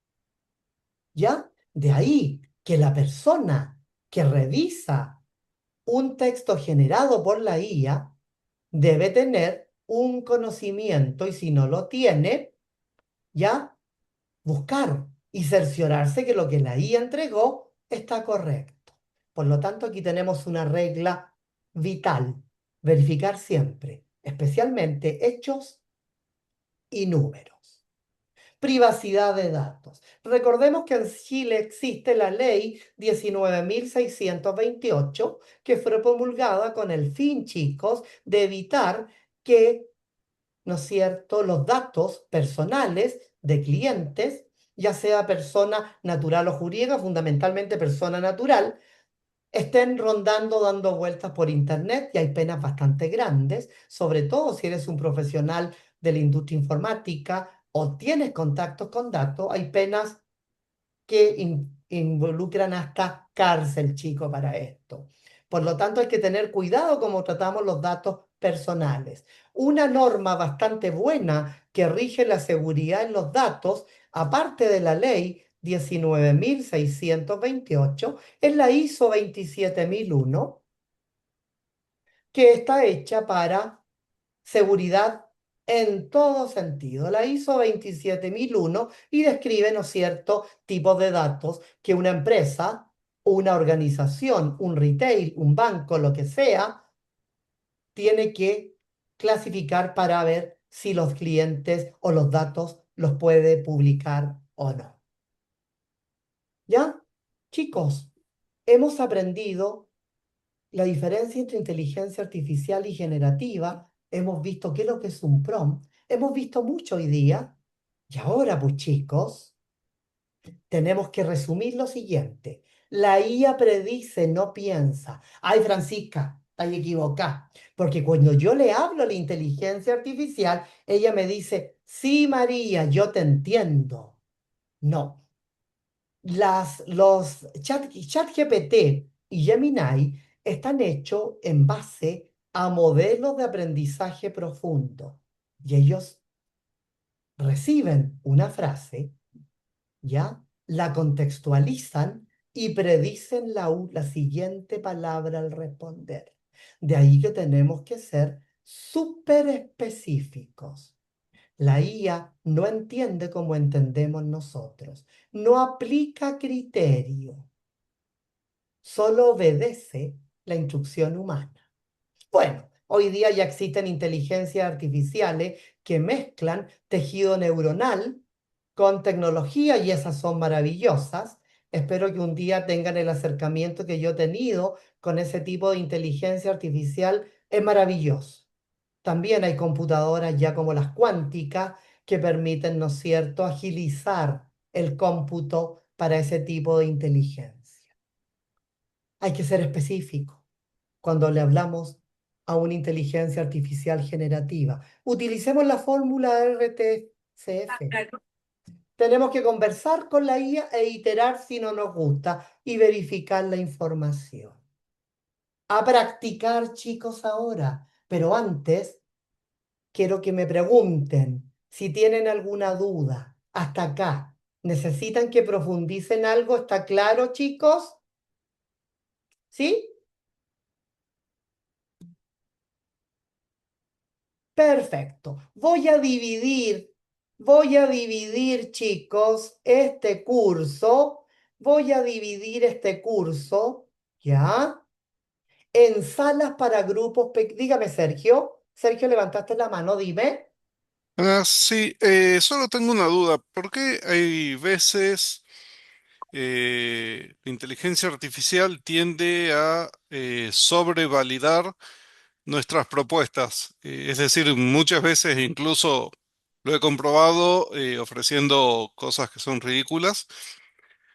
¿ya? De ahí que la persona que revisa un texto generado por la IA debe tener un conocimiento y si no lo tiene, ¿ya? Buscar y cerciorarse que lo que la IA entregó está correcto. Por lo tanto, aquí tenemos una regla vital, verificar siempre, especialmente hechos y números. Privacidad de datos. Recordemos que en Chile existe la ley 19.628 que fue promulgada con el fin, chicos, de evitar que, ¿no es cierto?, los datos personales de clientes, ya sea persona natural o jurídica, fundamentalmente persona natural, estén rondando, dando vueltas por Internet y hay penas bastante grandes, sobre todo si eres un profesional de la industria informática o tienes contactos con datos, hay penas que involucran hasta cárcel, chico, para esto. Por lo tanto, hay que tener cuidado cómo tratamos los datos personales. Una norma bastante buena que rige la seguridad en los datos, aparte de la ley 19.628, es la ISO 27001, que está hecha para seguridad en todo sentido. La ISO 27001 y describe, ¿no es cierto?, tipos de datos que una empresa, una organización, un retail, un banco, lo que sea, tiene que clasificar para ver si los clientes o los datos los puede publicar o no. ¿Ya? Chicos, hemos aprendido la diferencia entre inteligencia artificial y generativa, hemos visto qué es lo que es un prompt, hemos visto mucho hoy día, y ahora, pues chicos, tenemos que resumir lo siguiente. La IA predice, no piensa. Ay, Francisca, estás equivocada, porque cuando yo le hablo a la inteligencia artificial, ella me dice, sí, María, yo te entiendo. No, los chat GPT y Gemini están hechos en base a modelos de aprendizaje profundo. Y ellos reciben una frase, ¿ya? La contextualizan y predicen la siguiente palabra al responder. De ahí que tenemos que ser súper específicos. La IA no entiende como entendemos nosotros, no aplica criterio, solo obedece la instrucción humana. Bueno, hoy día ya existen inteligencias artificiales que mezclan tejido neuronal con tecnología y esas son maravillosas. Espero que un día tengan el acercamiento que yo he tenido con ese tipo de inteligencia artificial. Es maravilloso. También hay computadoras ya como las cuánticas que permiten, ¿no es cierto?, agilizar el cómputo para ese tipo de inteligencia. Hay que ser específico cuando le hablamos a una inteligencia artificial generativa. Utilicemos la fórmula RTCF. Tenemos que conversar con la IA e iterar si no nos gusta y verificar la información. A practicar, chicos, ahora. Pero antes quiero que me pregunten si tienen alguna duda. Hasta acá. ¿Necesitan que profundicen algo? ¿Está claro, chicos? ¿Sí? Perfecto. Voy a dividir, chicos, este curso. Voy a dividir este curso, ¿ya? En salas para grupos. Dígame, Sergio. Sergio, levantaste la mano, dime. Sí, solo tengo una duda. ¿Por qué hay veces la inteligencia artificial tiende a sobrevalidar nuestras propuestas? Es decir, muchas veces incluso lo he comprobado ofreciendo cosas que son ridículas,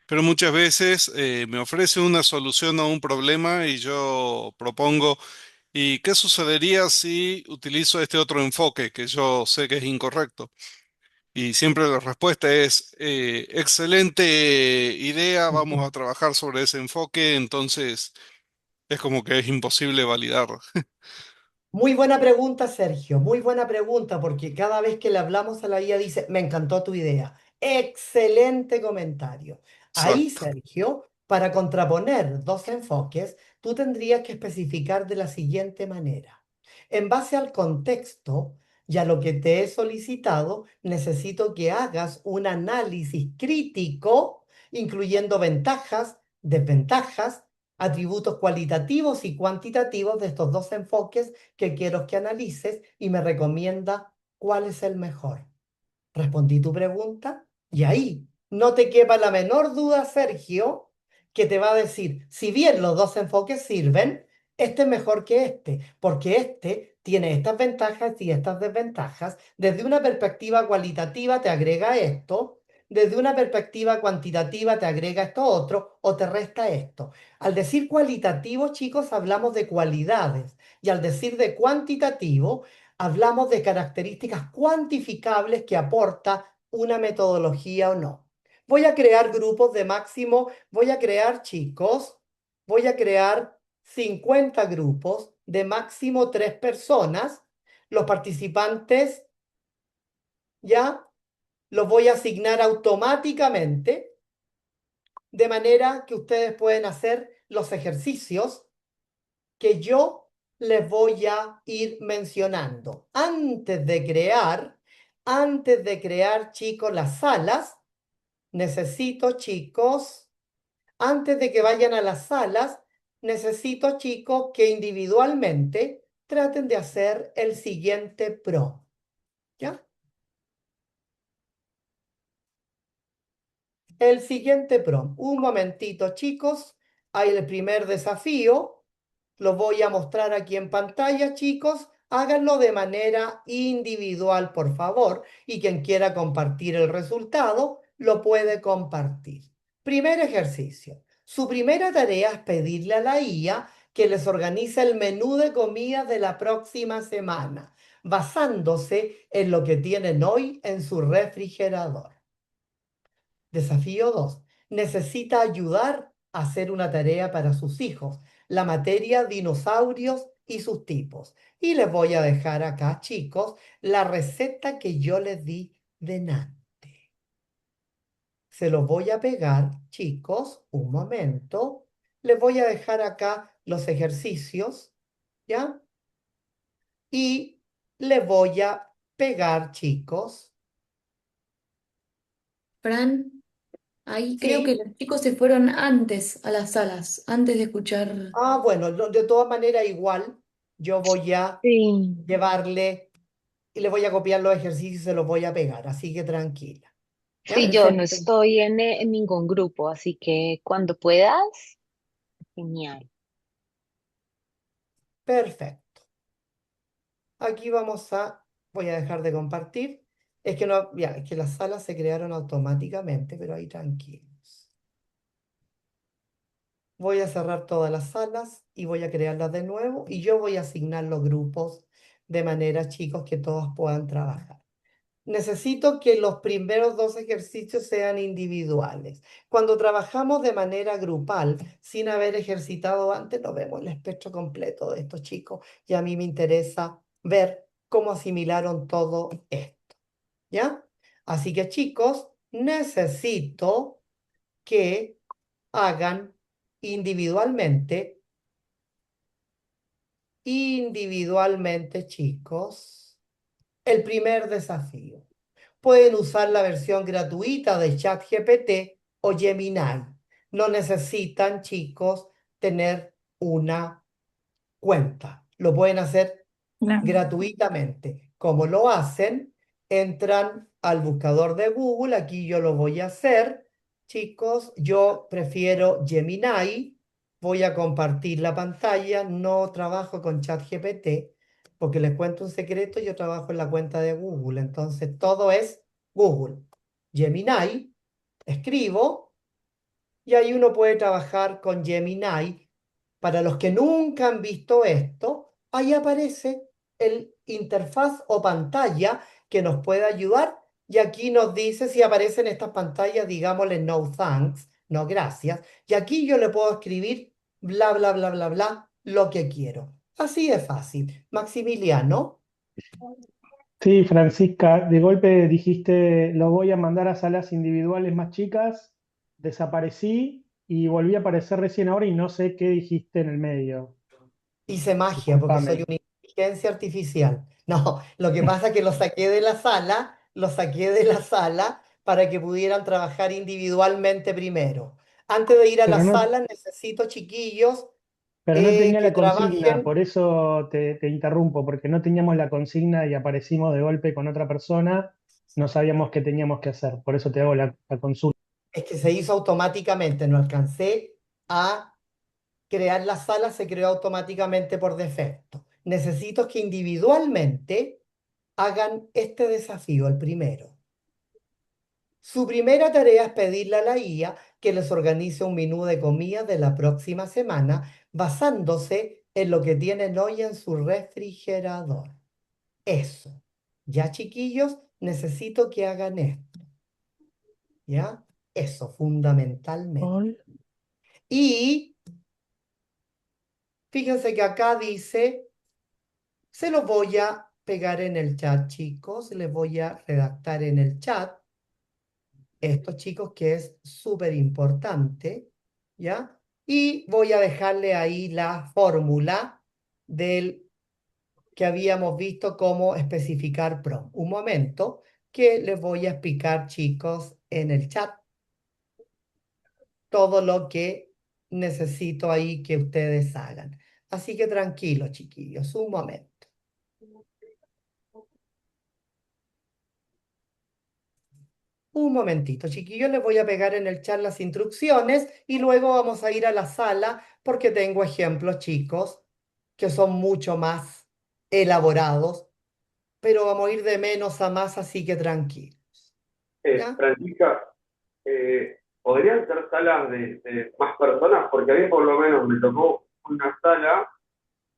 pero muchas veces me ofrece una solución a un problema y yo propongo, ¿y qué sucedería si utilizo este otro enfoque que yo sé que es incorrecto? Y siempre la respuesta es, excelente idea, vamos a trabajar sobre ese enfoque, entonces es como que es imposible validar. Muy buena pregunta, Sergio. Muy buena pregunta, porque cada vez que le hablamos a la IA dice, me encantó tu idea. Excelente comentario. Ahí, Exacto. Sergio, para contraponer dos enfoques, tú tendrías que especificar de la siguiente manera. En base al contexto y a lo que te he solicitado, necesito que hagas un análisis crítico, incluyendo ventajas, desventajas, atributos cualitativos y cuantitativos de estos dos enfoques que quiero que analices y me recomienda cuál es el mejor. Respondí tu pregunta y ahí no te quepa la menor duda, Sergio, que te va a decir, si bien los dos enfoques sirven, este es mejor que este, porque este tiene estas ventajas y estas desventajas. Desde una perspectiva cualitativa te agrega esto, desde una perspectiva cuantitativa te agrega esto otro o te resta esto. Al decir cualitativo, chicos, hablamos de cualidades y al decir de cuantitativo, hablamos de características cuantificables que aporta una metodología o no. Voy a crear grupos de máximo, voy a crear, chicos, voy a crear 50 grupos de máximo 3 personas. Los participantes ya los voy a asignar automáticamente, de manera que ustedes pueden hacer los ejercicios que yo les voy a ir mencionando. Antes de crear, chicos, las salas, necesito, chicos, antes de que vayan a las salas, necesito, chicos, que individualmente traten de hacer el siguiente prompt. ¿Ya? El siguiente prompt. Un momentito, chicos. Hay el primer desafío. Lo voy a mostrar aquí en pantalla, chicos. Háganlo de manera individual, por favor. Y quien quiera compartir el resultado, lo puede compartir. Primer ejercicio. Su primera tarea es pedirle a la IA que les organice el menú de comidas de la próxima semana, basándose en lo que tienen hoy en su refrigerador. Desafío 2. Necesita ayudar a hacer una tarea para sus hijos, la materia dinosaurios y sus tipos. Y les voy a dejar acá, chicos, la receta que yo les di de Nante. Se los voy a pegar, chicos, un momento. Les voy a dejar acá los ejercicios, ¿ya? Y les voy a pegar, chicos. Fran, ahí creo que Sí. los chicos se fueron antes a las salas, antes de escuchar. Bueno, de todas maneras, igual, yo voy a Sí, llevarle y le voy a copiar los ejercicios y se los voy a pegar, así que tranquila. ¿Ya? sí, yo no estoy en ningún grupo, así que cuando puedas, genial. Perfecto. Aquí voy a dejar de compartir. Es que no, ya, es que las salas se crearon automáticamente, pero ahí tranquilos. Voy a cerrar todas las salas y voy a crearlas de nuevo y yo voy a asignar los grupos de manera, chicos, que todos puedan trabajar. Necesito que los primeros dos ejercicios sean individuales. Cuando trabajamos de manera grupal, sin haber ejercitado antes, no vemos el espectro completo de estos chicos y a mí me interesa ver cómo asimilaron todo esto. ¿Ya? Así que chicos, necesito que hagan individualmente, chicos, el primer desafío. Pueden usar la versión gratuita de ChatGPT o Gemini. No necesitan, chicos, tener una cuenta. Lo pueden hacer gratuitamente. ¿Cómo lo hacen? Entran al buscador de Google. Aquí yo lo voy a hacer. Chicos, yo prefiero Gemini. Voy a compartir la pantalla. No trabajo con ChatGPT porque les cuento un secreto. Yo trabajo en la cuenta de Google. Entonces, todo es Google. Gemini. Escribo y ahí uno puede trabajar con Gemini. Para los que nunca han visto esto, ahí aparece el interfaz o pantalla que nos puede ayudar Y aquí nos dice si aparece en estas pantallas, digámosle no thanks, no gracias. Y aquí yo le puedo escribir bla, bla, bla, bla, bla, lo que quiero. Así de fácil. Maximiliano, Sí, Francisca, de golpe dijiste, lo voy a mandar a salas individuales más chicas, desaparecí y volví a aparecer recién ahora y no sé qué dijiste en el medio. hice magia porque soy Discúlpame. una inteligencia artificial. No, lo que pasa es que lo saqué de la sala, lo saqué de la sala para que pudieran trabajar individualmente primero. Antes de ir a la Pero no, sala, necesito chiquillos pero no tenía que la consigna, trabajen. por eso te interrumpo, porque no teníamos la consigna y aparecimos de golpe con otra persona, no sabíamos qué teníamos que hacer, por eso te hago la consulta. Es que se hizo automáticamente, no alcancé a crear la sala, se creó automáticamente por defecto. Necesito que individualmente hagan este desafío, el primero. Su primera tarea es pedirle a la IA que les organice un menú de comida de la próxima semana basándose en lo que tienen hoy en su refrigerador. Eso. Ya, chiquillos, necesito que hagan esto. ¿Ya? Eso, fundamentalmente. Y fíjense que acá dice, se los voy a pegar en el chat, chicos, les voy a redactar en el chat esto, chicos, que es súper importante, ¿ya? Y voy a dejarle ahí la fórmula del que habíamos visto cómo especificar prompt. Un momento que les voy a explicar, chicos, en el chat todo lo que necesito ahí que ustedes hagan. Así que tranquilos, chiquillos, un momento. Un momentito, chiquillos, les voy a pegar en el chat las instrucciones y luego vamos a ir a la sala porque tengo ejemplos, chicos, que son mucho más elaborados, pero vamos a ir de menos a más, así que tranquilos. ¿Ya? Francisca, ¿podrían ser salas de más personas? Porque a mí por lo menos me tocó una sala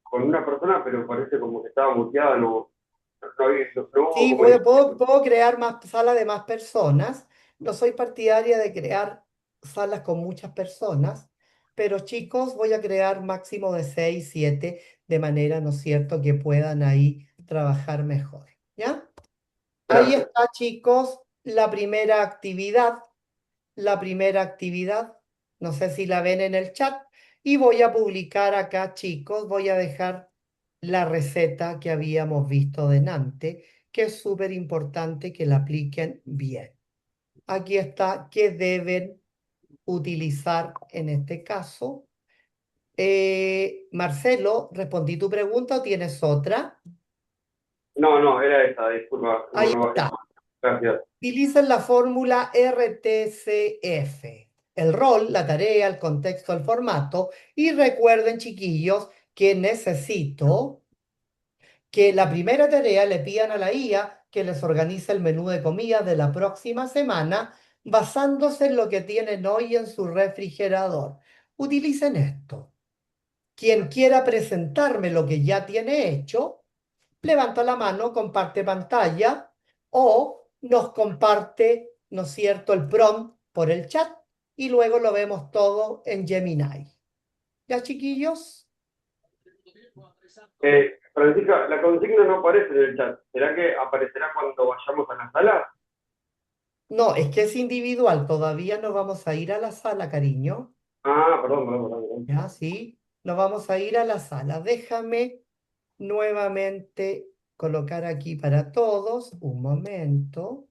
con una persona, pero parece como que estaba muteada, no hubo Sí, comunicación. puedo crear más salas de más personas. No soy partidaria de crear salas con muchas personas, pero chicos, voy a crear máximo de 6, 7, de manera, ¿no es cierto?, que puedan ahí trabajar mejor. ¿Ya? Ahí Gracias. está, chicos, la primera actividad. La primera actividad. No sé si la ven en el chat. Y voy a publicar acá, chicos, voy a dejar la receta que habíamos visto delante, que es súper importante que la apliquen bien. Aquí está qué deben utilizar en este caso. Marcelo, ¿respondí tu pregunta o tienes otra? No, era esa, disculpa. Ahí está. Gracias. Utilicen la fórmula RTCF. El rol, la tarea, el contexto, el formato. Y recuerden, chiquillos, que necesito que la primera tarea le pidan a la IA que les organice el menú de comida de la próxima semana basándose en lo que tienen hoy en su refrigerador. Utilicen esto. Quien quiera presentarme lo que ya tiene hecho, levanta la mano, comparte pantalla o nos comparte, ¿no es cierto?, el prompt por el chat y luego lo vemos todo en Gemini. ¿Ya, chiquillos? Francisca, la consigna no aparece en el chat. ¿Será que aparecerá cuando vayamos a la sala? No, es que es individual, todavía no vamos a ir a la sala, cariño. Ah, perdón. Ya, sí, nos vamos a ir a la sala. Déjame nuevamente colocar aquí para todos, un momento.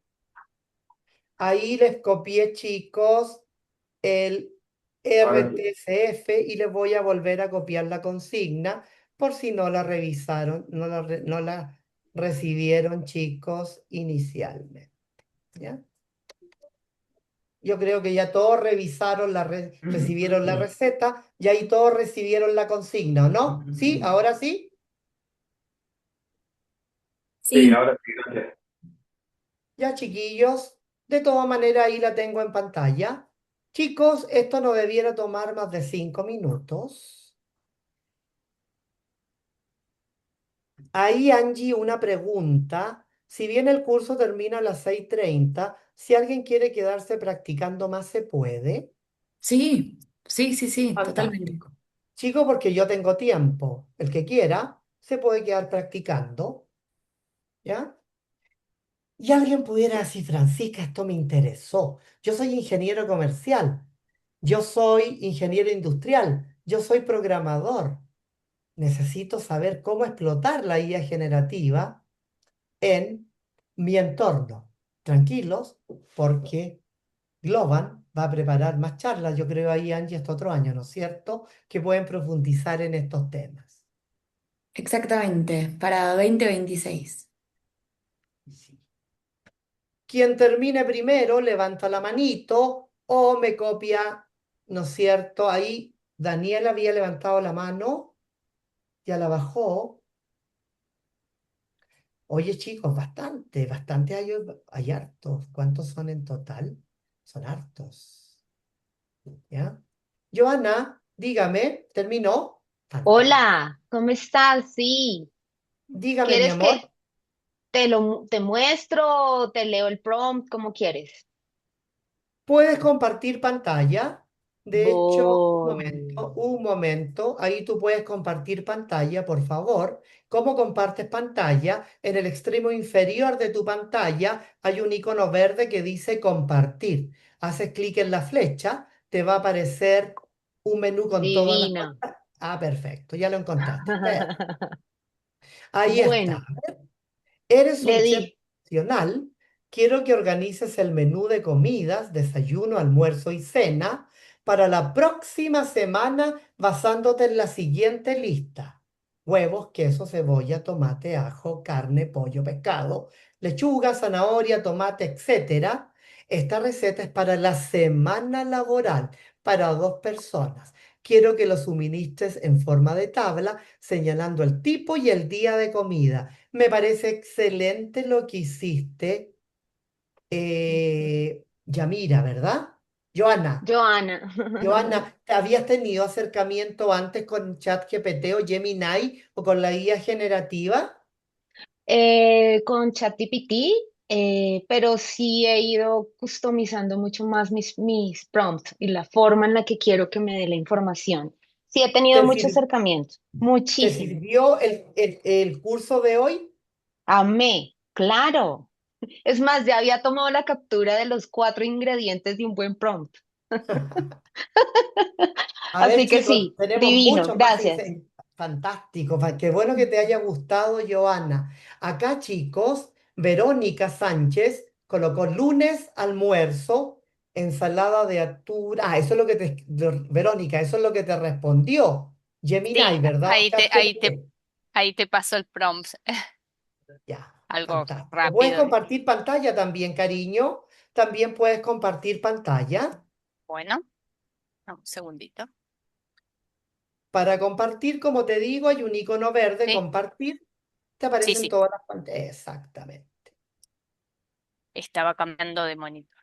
Ahí les copié, chicos, el A ver, RTCF y les voy a volver a copiar la consigna por si no la revisaron, no la recibieron, chicos, inicialmente. ¿Ya? Yo creo que ya todos revisaron recibieron la receta y ahí todos recibieron la consigna, ¿no? ¿Sí? ¿Ahora sí? sí, Sí, ahora sí, gracias. Ya, chiquillos, de todas maneras ahí la tengo en pantalla. Chicos, esto no debiera tomar más de 5 minutos. Ahí, Angie, una pregunta. Si bien el curso termina a las 6:30, si alguien quiere quedarse practicando más, se puede. Sí, sí, sí, sí, totalmente. Fantástico. Chico, porque yo tengo tiempo. El que quiera se puede quedar practicando, ¿ya? Y alguien pudiera decir, Francisca, esto me interesó. Yo soy ingeniero comercial, yo soy ingeniero industrial, yo soy programador. Necesito saber cómo explotar la IA generativa en mi entorno. Tranquilos, porque Globan va a preparar más charlas, yo creo ahí, Angie, hasta otro año, ¿no es cierto? Que pueden profundizar en estos temas. Exactamente, para 2026. Sí. Quien termine primero levanta la manito o me copia, ¿no es cierto? Ahí Daniel había levantado la mano, ya la bajó. Oye, chicos, bastante, bastante hay hartos. ¿Cuántos son en total? Son hartos, ¿ya? Joana, dígame, ¿terminó? Fantástico. Hola, ¿cómo estás? Sí, Dígame, mi ¿quieres amor. que te muestro, te leo el prompt, como quieres? Puedes compartir pantalla. De hecho, Voy. un momento. Ahí tú puedes compartir pantalla, por favor. ¿Cómo compartes pantalla? En el extremo inferior de tu pantalla hay un icono verde que dice compartir. Haces clic en la flecha, te va a aparecer un menú con todas las Divina. pantallas. Ah, perfecto, ya lo encontraste. Ahí está. Bueno, Eres le un chef di. profesional. Quiero que organices el menú de comidas, desayuno, almuerzo y cena para la próxima semana basándote en la siguiente lista: huevos, queso, cebolla, tomate, ajo, carne, pollo, pescado, lechuga, zanahoria, tomate, etcétera. Esta receta es para la semana laboral, para 2 personas. Quiero que lo suministres en forma de tabla, señalando el tipo y el día de comida. Me parece excelente lo que hiciste, Yamira, ¿verdad? Joana, Joana. Joana, ¿te habías tenido acercamiento antes con ChatGPT o Gemini o con la IA generativa? Con ChatGPT, pero sí he ido customizando mucho más mis prompts y la forma en la que quiero que me dé la información. Sí, he tenido ¿Te mucho sir- acercamiento, te muchísimo. sirvió el curso de hoy? Amé, claro. Es más, ya había tomado la captura de los 4 ingredientes de un buen prompt. A ver, Así que chicos, sí, tenemos divino, muchos más. gracias. Fantástico. Qué bueno que te haya gustado, Joana. Acá, chicos, Verónica Sánchez colocó lunes, almuerzo, ensalada de atún. Ah, eso es lo que Verónica, eso es lo que te respondió Gemini, Sí, ¿verdad? O ChatGPT. ahí te paso el prompt. Ya, Algo fantástico. Puedes rápido. compartir pantalla también, cariño. También puedes compartir pantalla. Bueno, un segundito. Para compartir, como te digo, hay un icono verde, Sí, compartir. Te sí, aparecen sí. todas las pantallas. Exactamente. Estaba cambiando de monitor.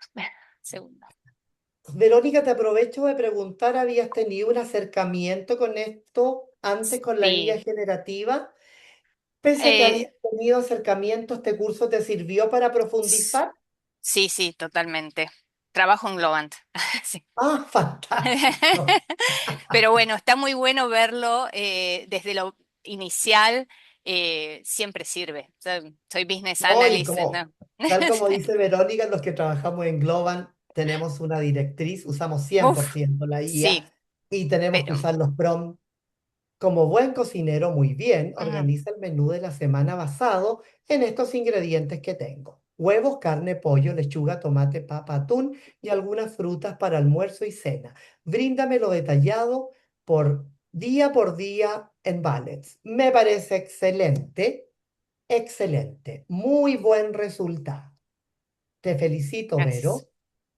Segundo. Verónica, te aprovecho de preguntar, ¿habías tenido un acercamiento con esto antes con la IA Sí. generativa? Pese a que Eh, habías tenido acercamiento, ¿este curso te sirvió para s- profundizar? sí, sí, totalmente. Trabajo en Globant. Sí. Ah, fantástico. Pero bueno, está muy bueno verlo desde lo inicial. Siempre sirve. Soy business No, y analyst, como, ¿no? tal como dice Verónica, los que trabajamos en Globant tenemos una directriz, usamos Uf, 100% la IA sí, y tenemos que pero usar los prompts. Como buen cocinero, muy bien, ujú, organiza el menú de la semana basado en estos ingredientes que tengo: huevos, carne, pollo, lechuga, tomate, papa, atún y algunas frutas para almuerzo y cena. Bríndamelo detallado por día en bullets. Me parece excelente, excelente, muy buen resultado. Te felicito, gracias, Vero.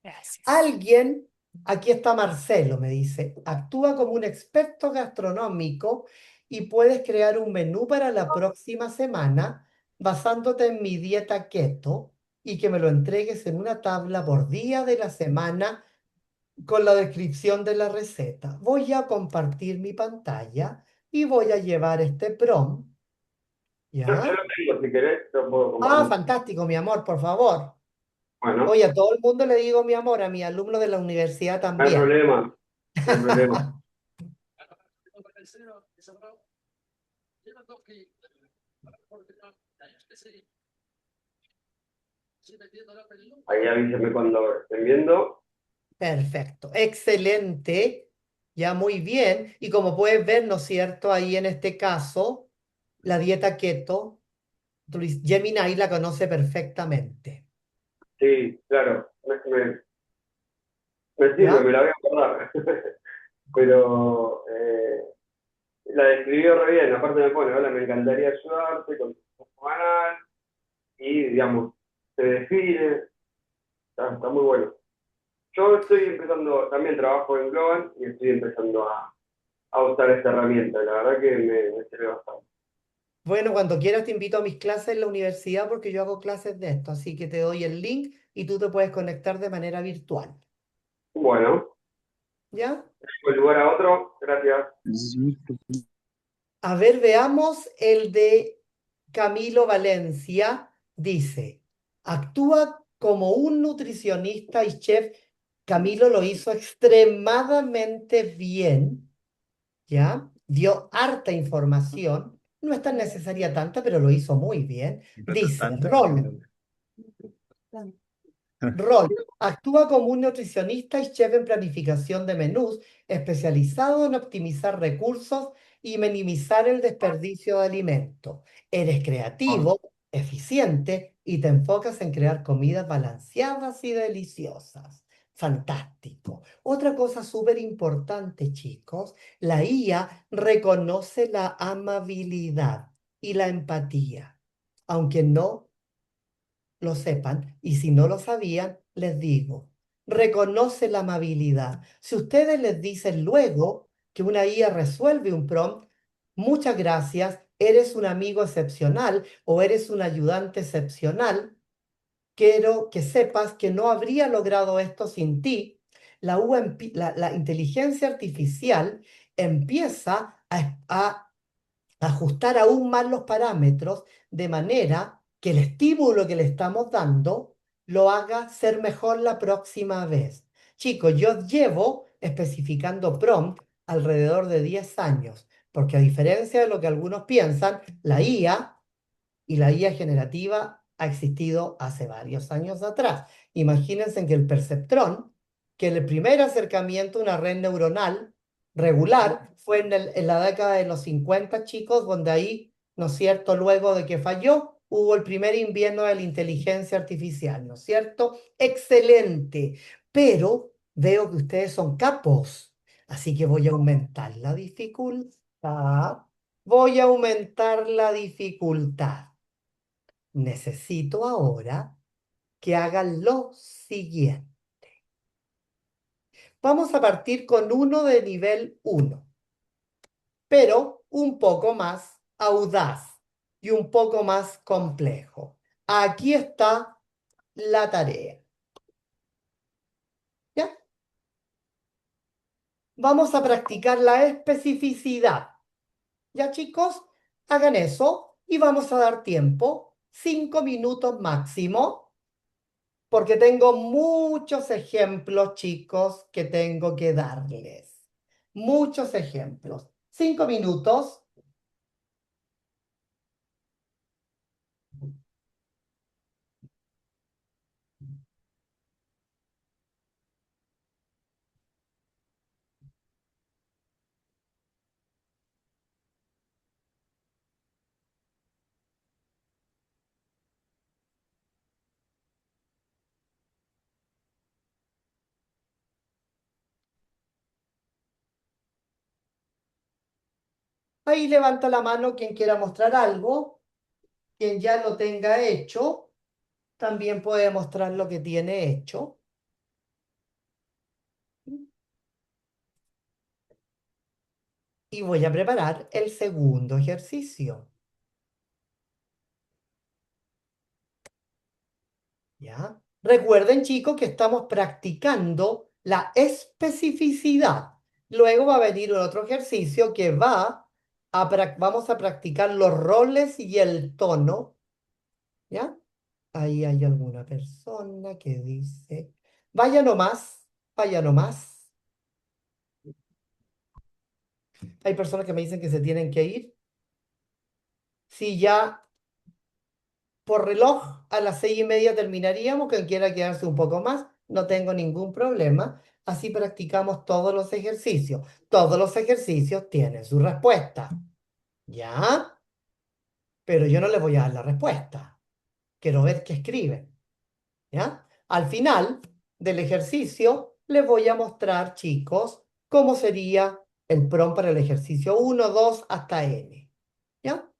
gracias. Alguien, aquí está Marcelo, me dice, actúa como un experto gastronómico y puedes crear un menú para la próxima semana basándote en mi dieta keto y que me lo entregues en una tabla por día de la semana con la descripción de la receta. Voy a compartir mi pantalla y voy a llevar este prompt Yo ¿Ya? lo tengo, si querés, lo puedo Ah, compartir. fantástico, mi amor, por favor. Bueno, Oye, a todo el mundo le digo mi amor, a mi alumno de la universidad no hay también. problema, no hay problema. Ahí avíseme cuando estén viendo. Perfecto, excelente, ya muy bien. Y como puedes ver, ¿no es cierto? Ahí en este caso, la dieta keto, Gemini la conoce perfectamente, Sí, claro, me sirve, ¿ya? me la voy a acordar. Pero la describió re bien, aparte me pone, hola, me encantaría ayudarte con tu canal y, digamos, se define, está muy bueno. Yo estoy empezando, también trabajo en Global y estoy empezando a usar esta herramienta, la verdad que me sirve bastante. Bueno, cuando quieras te invito a mis clases en la universidad porque yo hago clases de esto, así que te doy el link y tú te puedes conectar de manera virtual, Bueno, ¿ya? el lugar a otro, gracias. A ver, veamos el de Camilo Valencia. Dice, actúa como un nutricionista y chef. Camilo lo hizo extremadamente bien, ¿ya? Dio harta información. No es tan necesaria tanta, pero lo hizo muy bien. Dice, Rol, actúa como un nutricionista y chef en planificación de menús, especializado en optimizar recursos y minimizar el desperdicio de alimentos. Eres creativo, eficiente y te enfocas en crear comidas balanceadas y deliciosas. Fantástico. Otra cosa súper importante, chicos, la IA reconoce la amabilidad y la empatía, aunque no lo sepan, y si no lo sabían, les digo, reconoce la amabilidad. Si ustedes les dicen luego que una IA resuelve un prompt, muchas gracias, eres un amigo excepcional o eres un ayudante excepcional, quiero que sepas que no habría logrado esto sin ti. La inteligencia artificial empieza a ajustar aún más los parámetros de manera que el estímulo que le estamos dando lo haga ser mejor la próxima vez. Chicos, yo llevo especificando prompt alrededor de 10 años, porque a diferencia de lo que algunos piensan, la IA y la IA generativa ha existido hace varios años atrás. Imagínense que el perceptrón, que el primer acercamiento a una red neuronal regular fue en la década de los 50, chicos, donde ahí, ¿no es cierto?, luego de que falló, hubo el primer invierno de la inteligencia artificial, ¿no es cierto? Excelente, pero veo que ustedes son capos, así que voy a aumentar la dificultad. Voy a aumentar la dificultad. Necesito ahora que hagan lo siguiente. Vamos a partir con uno de nivel 1, pero un poco más audaz y un poco más complejo. Aquí está la tarea. ¿Ya? Vamos a practicar la especificidad. ¿Ya, chicos? Hagan eso y vamos a dar tiempo, 5 minutos máximo, porque tengo muchos ejemplos, chicos, que tengo que darles. Muchos ejemplos. 5 minutos. Ahí levanta la mano quien quiera mostrar algo. Quien ya lo tenga hecho, también puede mostrar lo que tiene hecho. Y voy a preparar el segundo ejercicio. ¿Ya? Recuerden, chicos, que estamos practicando la especificidad. Luego va a venir otro ejercicio que va Vamos a practicar los roles y el tono, ¿ya? Ahí hay alguna persona que dice, vaya nomás, vaya nomás. Hay personas que me dicen que se tienen que ir. Si ya por reloj a las 6:30 terminaríamos, quien quiera quedarse un poco más, no tengo ningún problema. Así practicamos todos los ejercicios. Todos los ejercicios tienen su respuesta, ¿ya? Pero yo no les voy a dar la respuesta. Quiero ver qué escriben, ¿ya? Al final del ejercicio les voy a mostrar, chicos, cómo sería el prompt para el ejercicio 1, 2 hasta N, ¿ya?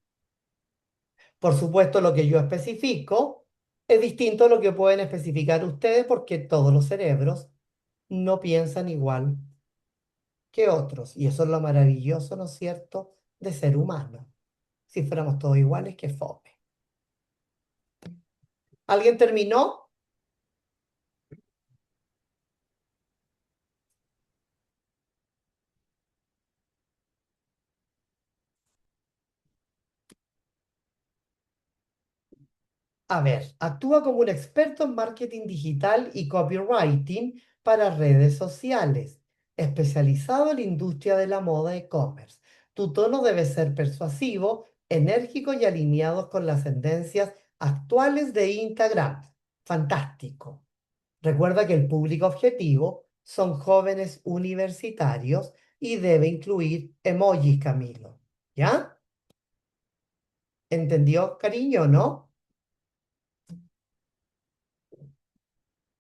Por supuesto, lo que yo especifico es distinto a lo que pueden especificar ustedes porque todos los cerebros no piensan igual que otros. Y eso es lo maravilloso, ¿no es cierto?, de ser humano. Si fuéramos todos iguales, qué fome. ¿Alguien terminó? A ver, actúa como un experto en marketing digital y copywriting para redes sociales, especializado en la industria de la moda e-commerce. Tu tono debe ser persuasivo, enérgico y alineado con las tendencias actuales de Instagram. Fantástico. Recuerda que el público objetivo son jóvenes universitarios y debe incluir emojis, Camilo. ¿Ya? ¿Entendió, cariño, no?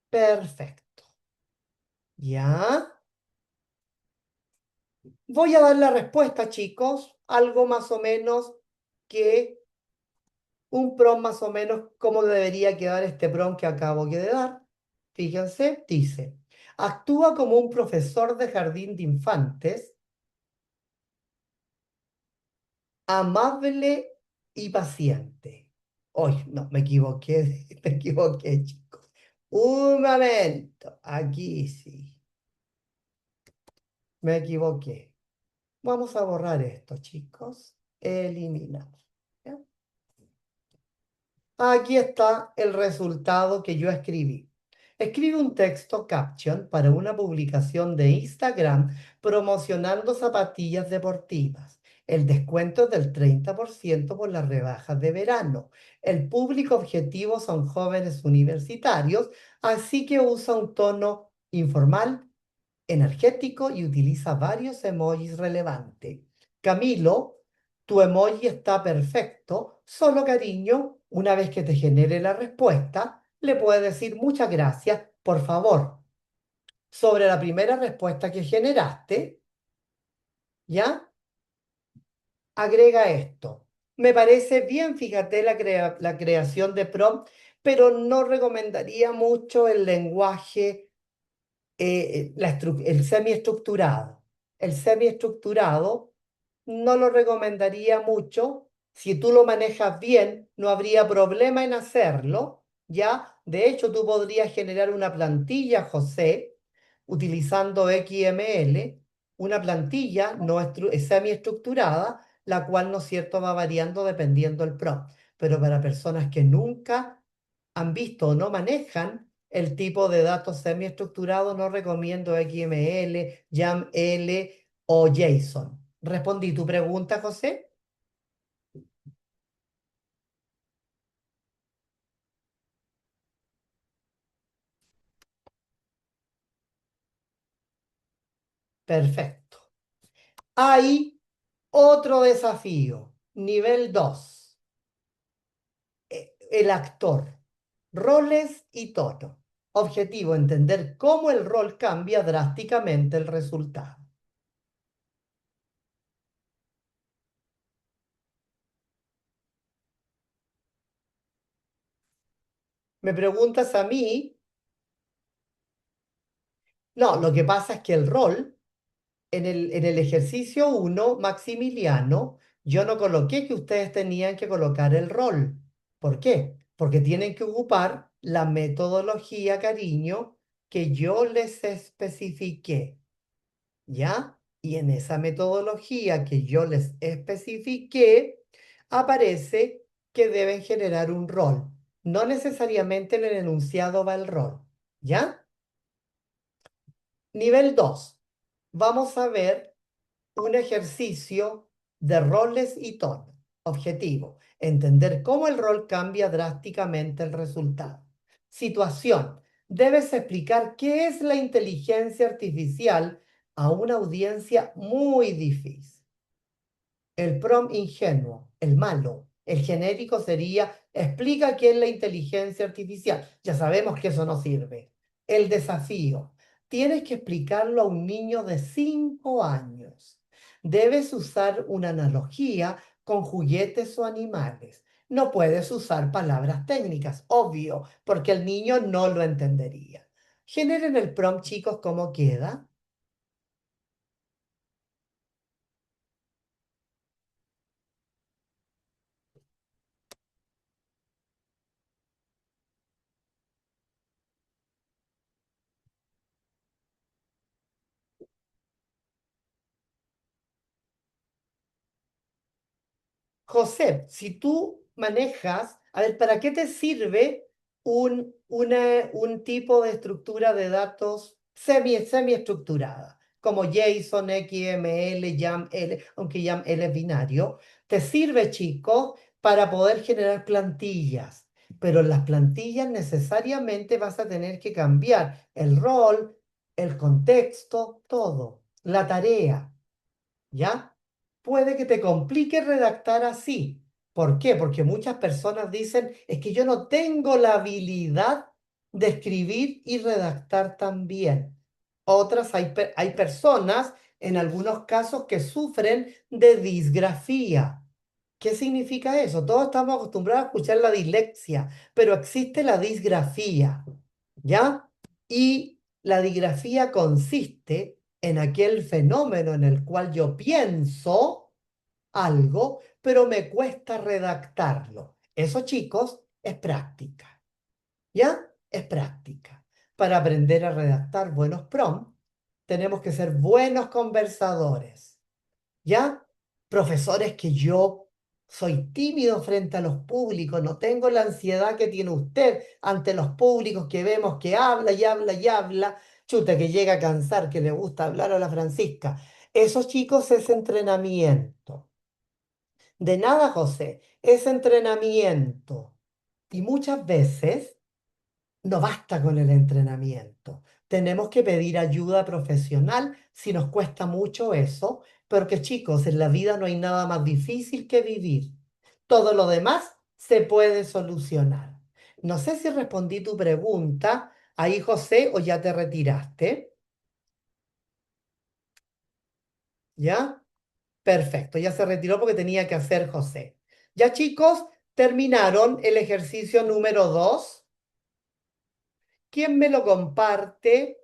Perfecto. ¿Ya? Voy a dar la respuesta, chicos. Algo más o menos que un prompt más o menos como debería quedar este prompt que acabo de dar. Fíjense, dice, actúa como un profesor de jardín de infantes, amable y paciente. Hoy, no, me equivoqué, me equivoqué, chicos. Un momento, aquí sí. Me equivoqué. Vamos a borrar esto, chicos. Eliminar. ¿Ya? Aquí está el resultado que yo escribí. Escribe un texto caption para una publicación de Instagram promocionando zapatillas deportivas. El descuento es del 30% por las rebajas de verano. El público objetivo son jóvenes universitarios, así que usa un tono informal, energético y utiliza varios emojis relevantes. Camilo, tu emoji está perfecto, solo cariño, una vez que te genere la respuesta, le puedes decir muchas gracias, por favor. Sobre la primera respuesta que generaste, ¿ya? Agrega esto. Me parece bien, fíjate, la creación de prompt, pero no recomendaría mucho el lenguaje el semiestructurado. El semiestructurado no lo recomendaría mucho. Si tú lo manejas bien, no habría problema en hacerlo, ¿ya? De hecho, tú podrías generar una plantilla, José, utilizando XML, una plantilla no semiestructurada, la cual, ¿no es cierto?, va variando dependiendo del prompt. Pero para personas que nunca han visto o no manejan el tipo de datos semiestructurados, no recomiendo XML, YAML o JSON. ¿Respondí tu pregunta, José? Perfecto. Hay otro desafío, nivel 2. El actor, roles y tono. Objetivo, entender cómo el rol cambia drásticamente el resultado. Me preguntas a mí. No, lo que pasa es que el rol, en el ejercicio 1, Maximiliano, yo no coloqué que ustedes tenían que colocar el rol. ¿Por qué? Porque tienen que ocupar la metodología, cariño, que yo les especifiqué. ¿Ya? Y en esa metodología que yo les especifiqué, aparece que deben generar un rol. No necesariamente en el enunciado va el rol, ¿ya? Nivel 2. Vamos a ver un ejercicio de roles y tonos. Objetivo, entender cómo el rol cambia drásticamente el resultado. Situación, debes explicar qué es la inteligencia artificial a una audiencia muy difícil. El prompt ingenuo, el malo, el genérico sería, explica qué es la inteligencia artificial. Ya sabemos que eso no sirve. El desafío, tienes que explicarlo a un niño de 5 años. Debes usar una analogía con juguetes o animales. No puedes usar palabras técnicas, obvio, porque el niño no lo entendería. Generen el prompt, chicos, ¿cómo queda? José, si tú manejas, a ver, ¿para qué te sirve un tipo de estructura de datos semiestructurada, como JSON, XML, YAML, aunque YAML es binario? Te sirve, chico, para poder generar plantillas, pero en las plantillas necesariamente vas a tener que cambiar el rol, el contexto, todo, la tarea. ¿Ya? Puede que te complique redactar así. ¿Por qué? Porque muchas personas dicen, es que yo no tengo la habilidad de escribir y redactar tan bien. Otras, hay personas, en algunos casos, que sufren de disgrafía. ¿Qué significa eso? Todos estamos acostumbrados a escuchar la dislexia, pero existe la disgrafía, ¿ya? Y la disgrafía consiste en aquel fenómeno en el cual yo pienso algo, pero me cuesta redactarlo. Eso, chicos, es práctica, ¿ya? Es práctica. Para aprender a redactar buenos prompts, tenemos que ser buenos conversadores. ¿Ya? Profesores, que yo soy tímido frente a los públicos, no tengo la ansiedad que tiene usted ante los públicos que vemos que habla y habla y habla, chuta, que llega a cansar, que le gusta hablar a la Francisca. Esos, chicos, es entrenamiento. De nada, José, es entrenamiento. Y muchas veces no basta con el entrenamiento. Tenemos que pedir ayuda profesional si nos cuesta mucho eso, porque chicos, en la vida no hay nada más difícil que vivir. Todo lo demás se puede solucionar. No sé si respondí tu pregunta ahí, José, o ya te retiraste. ¿Ya? Perfecto, ya se retiró porque tenía que hacer José. Ya, chicos, terminaron el ejercicio número 2. ¿Quién me lo comparte?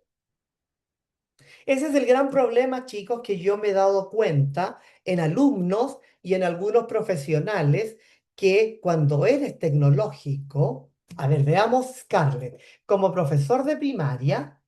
Ese es el gran problema, chicos, que yo me he dado cuenta en alumnos y en algunos profesionales, que cuando eres tecnológico, a ver, veamos, Scarlett, como profesor de primaria,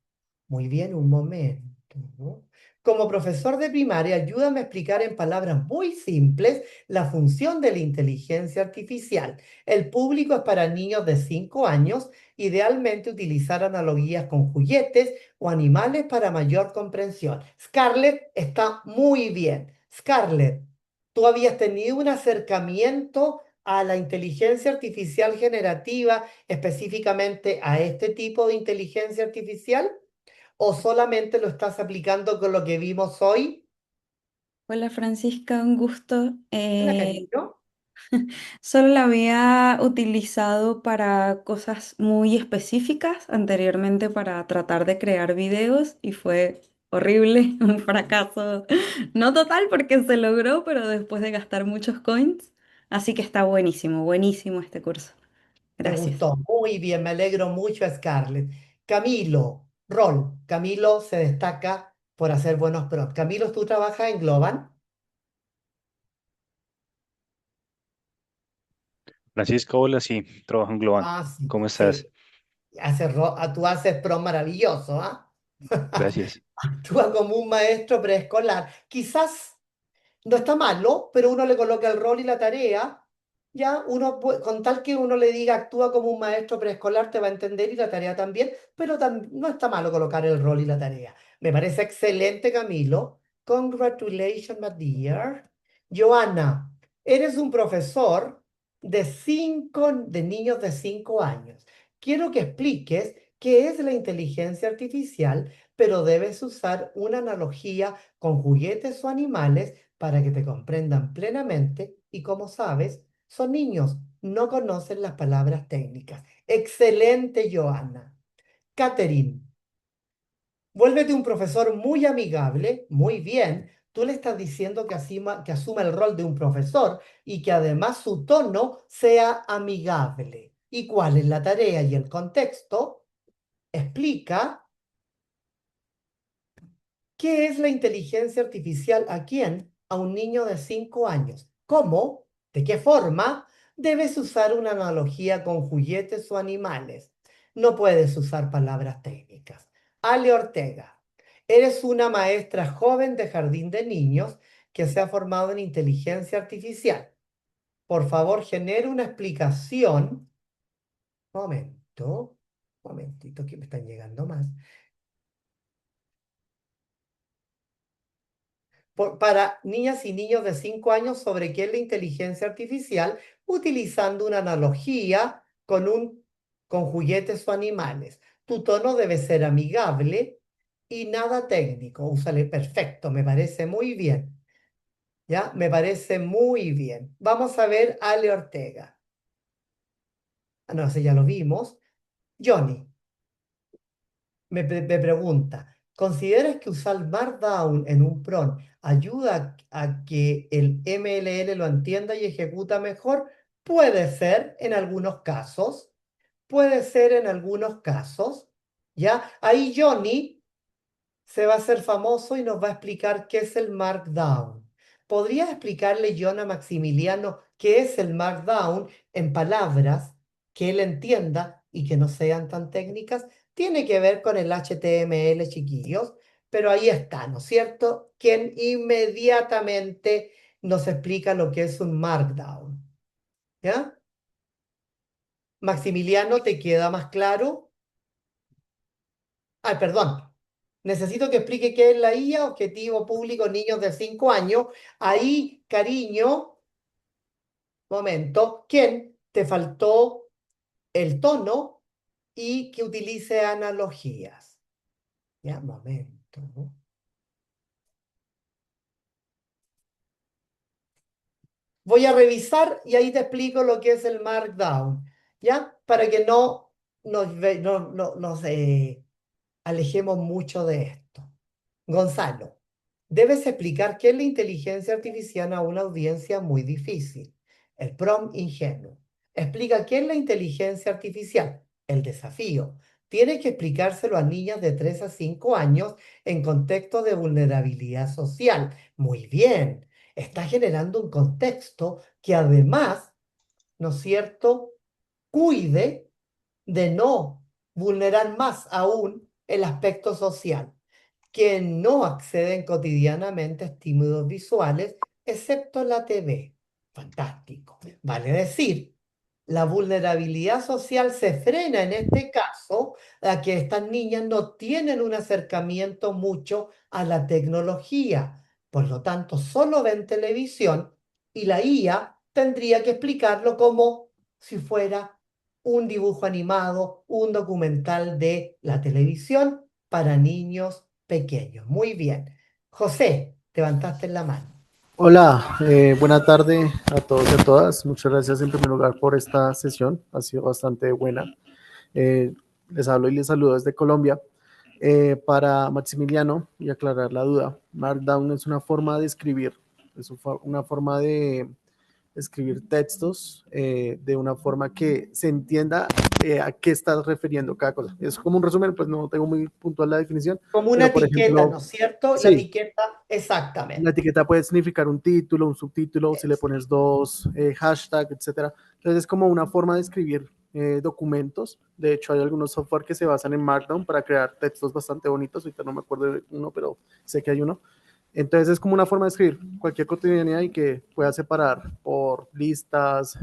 muy bien, un momento, ¿no? Como profesor de primaria, ayúdame a explicar en palabras muy simples la función de la inteligencia artificial. El público es para niños de 5 años, idealmente utilizar analogías con juguetes o animales para mayor comprensión. Scarlett, está muy bien. Scarlett, ¿tú habías tenido un acercamiento a la inteligencia artificial generativa, específicamente a este tipo de inteligencia artificial? ¿O solamente lo estás aplicando con lo que vimos hoy? Hola Francisca, un gusto. Hola, cariño. Solo la había utilizado para cosas muy específicas anteriormente para tratar de crear videos y fue horrible, un fracaso. No total porque se logró, pero después de gastar muchos coins. Así que está buenísimo, buenísimo este curso. ¿Te Gracias. gustó? Muy bien, me alegro mucho, Scarlett. Camilo, rol. Camilo se destaca por hacer buenos prompts. Camilo, ¿tú trabajas en Global? Francisco, hola, sí, trabajo en Globant. Ah, sí, ¿Cómo estás? sí. Tú haces prompt maravilloso, ¿ah? Gracias. Actúa como un maestro preescolar. Quizás no está malo, pero uno le coloca el rol y la tarea, ya con tal que uno le diga actúa como un maestro preescolar, te va a entender y la tarea también, pero no está malo colocar el rol y la tarea. Me parece excelente, Camilo. Congratulations, my dear. Joana, eres un profesor de niños de 5 años. Quiero que expliques qué es la inteligencia artificial, pero debes usar una analogía con juguetes o animales para que te comprendan plenamente y como sabes, son niños, no conocen las palabras técnicas. Excelente, Joana. Catherine, vuélvete un profesor muy amigable, muy bien. Tú le estás diciendo que asuma el rol de un profesor y que además su tono sea amigable. ¿Y cuál es la tarea y el contexto? Explica qué es la inteligencia artificial a quién, a un niño de 5 años. ¿Cómo? ¿De qué forma? Debes usar una analogía con juguetes o animales. No puedes usar palabras técnicas. Ale Ortega, eres una maestra joven de jardín de niños que se ha formado en inteligencia artificial. Por favor, genere una explicación. Momento, momentito, que me están llegando más. Para niñas y niños de 5 años sobre qué es la inteligencia artificial, utilizando una analogía con juguetes o animales. Tu tono debe ser amigable y nada técnico. Úsale perfecto, me parece muy bien. ¿Ya? Me parece muy bien. Vamos a ver a Ale Ortega. Ah, no, ese ya lo vimos. Johnny me pregunta, ¿consideras que usar Markdown en un prompt ayuda a que el MLL lo entienda y ejecuta mejor? Puede ser en algunos casos, puede ser en algunos casos, ¿ya? Ahí Johnny se va a hacer famoso y nos va a explicar qué es el Markdown. ¿Podrías explicarle, John, a Maximiliano qué es el Markdown en palabras que él entienda y que no sean tan técnicas? Tiene que ver con el HTML, chiquillos, pero ahí está, ¿no es cierto? Quien inmediatamente nos explica lo que es un Markdown. ¿Ya? Maximiliano, ¿te queda más claro? Ay, perdón. Necesito que explique qué es la IA, objetivo público, niños de 5 años. Ahí, cariño, momento, ¿quién te faltó el tono y que utilice analogías? Ya, momento, ¿no? Voy a revisar y ahí te explico lo que es el Markdown, ¿ya? Para que no nos alejemos mucho de esto. Gonzalo, debes explicar qué es la inteligencia artificial a una audiencia muy difícil. El prompt ingenuo. Explica qué es la inteligencia artificial. El desafío. Tienes que explicárselo a niñas de 3 a 5 años en contexto de vulnerabilidad social. Muy bien. Está generando un contexto que además, ¿no es cierto?, cuide de no vulnerar más aún el aspecto social, que no acceden cotidianamente a estímulos visuales, excepto la TV. Fantástico. Vale decir, la vulnerabilidad social se frena en este caso a que estas niñas no tienen un acercamiento mucho a la tecnología. Por lo tanto, solo ven televisión y la IA tendría que explicarlo como si fuera un dibujo animado, un documental de la televisión para niños pequeños. Muy bien. José, levantaste la mano. Hola, buena tarde a todos y a todas. Muchas gracias en primer lugar por esta sesión, ha sido bastante buena. Les hablo y les saludo desde Colombia. Para Maximiliano, y aclarar la duda, Markdown es una forma de escribir, es una forma de escribir textos de una forma que se entienda a qué estás refiriendo cada cosa. Es como un resumen, pues no tengo muy puntual la definición. Como una Pero, por etiqueta, ejemplo, ¿no es cierto? La sí, etiqueta, la exactamente. etiqueta puede significar un título, un subtítulo, si le pones dos hashtags, etcétera. Entonces es como una forma de escribir documentos. De hecho, hay algunos software que se basan en Markdown para crear textos bastante bonitos. Ahorita no me acuerdo de uno, pero sé que hay uno. Entonces es como una forma de escribir cualquier cotidianidad y que pueda separar por listas,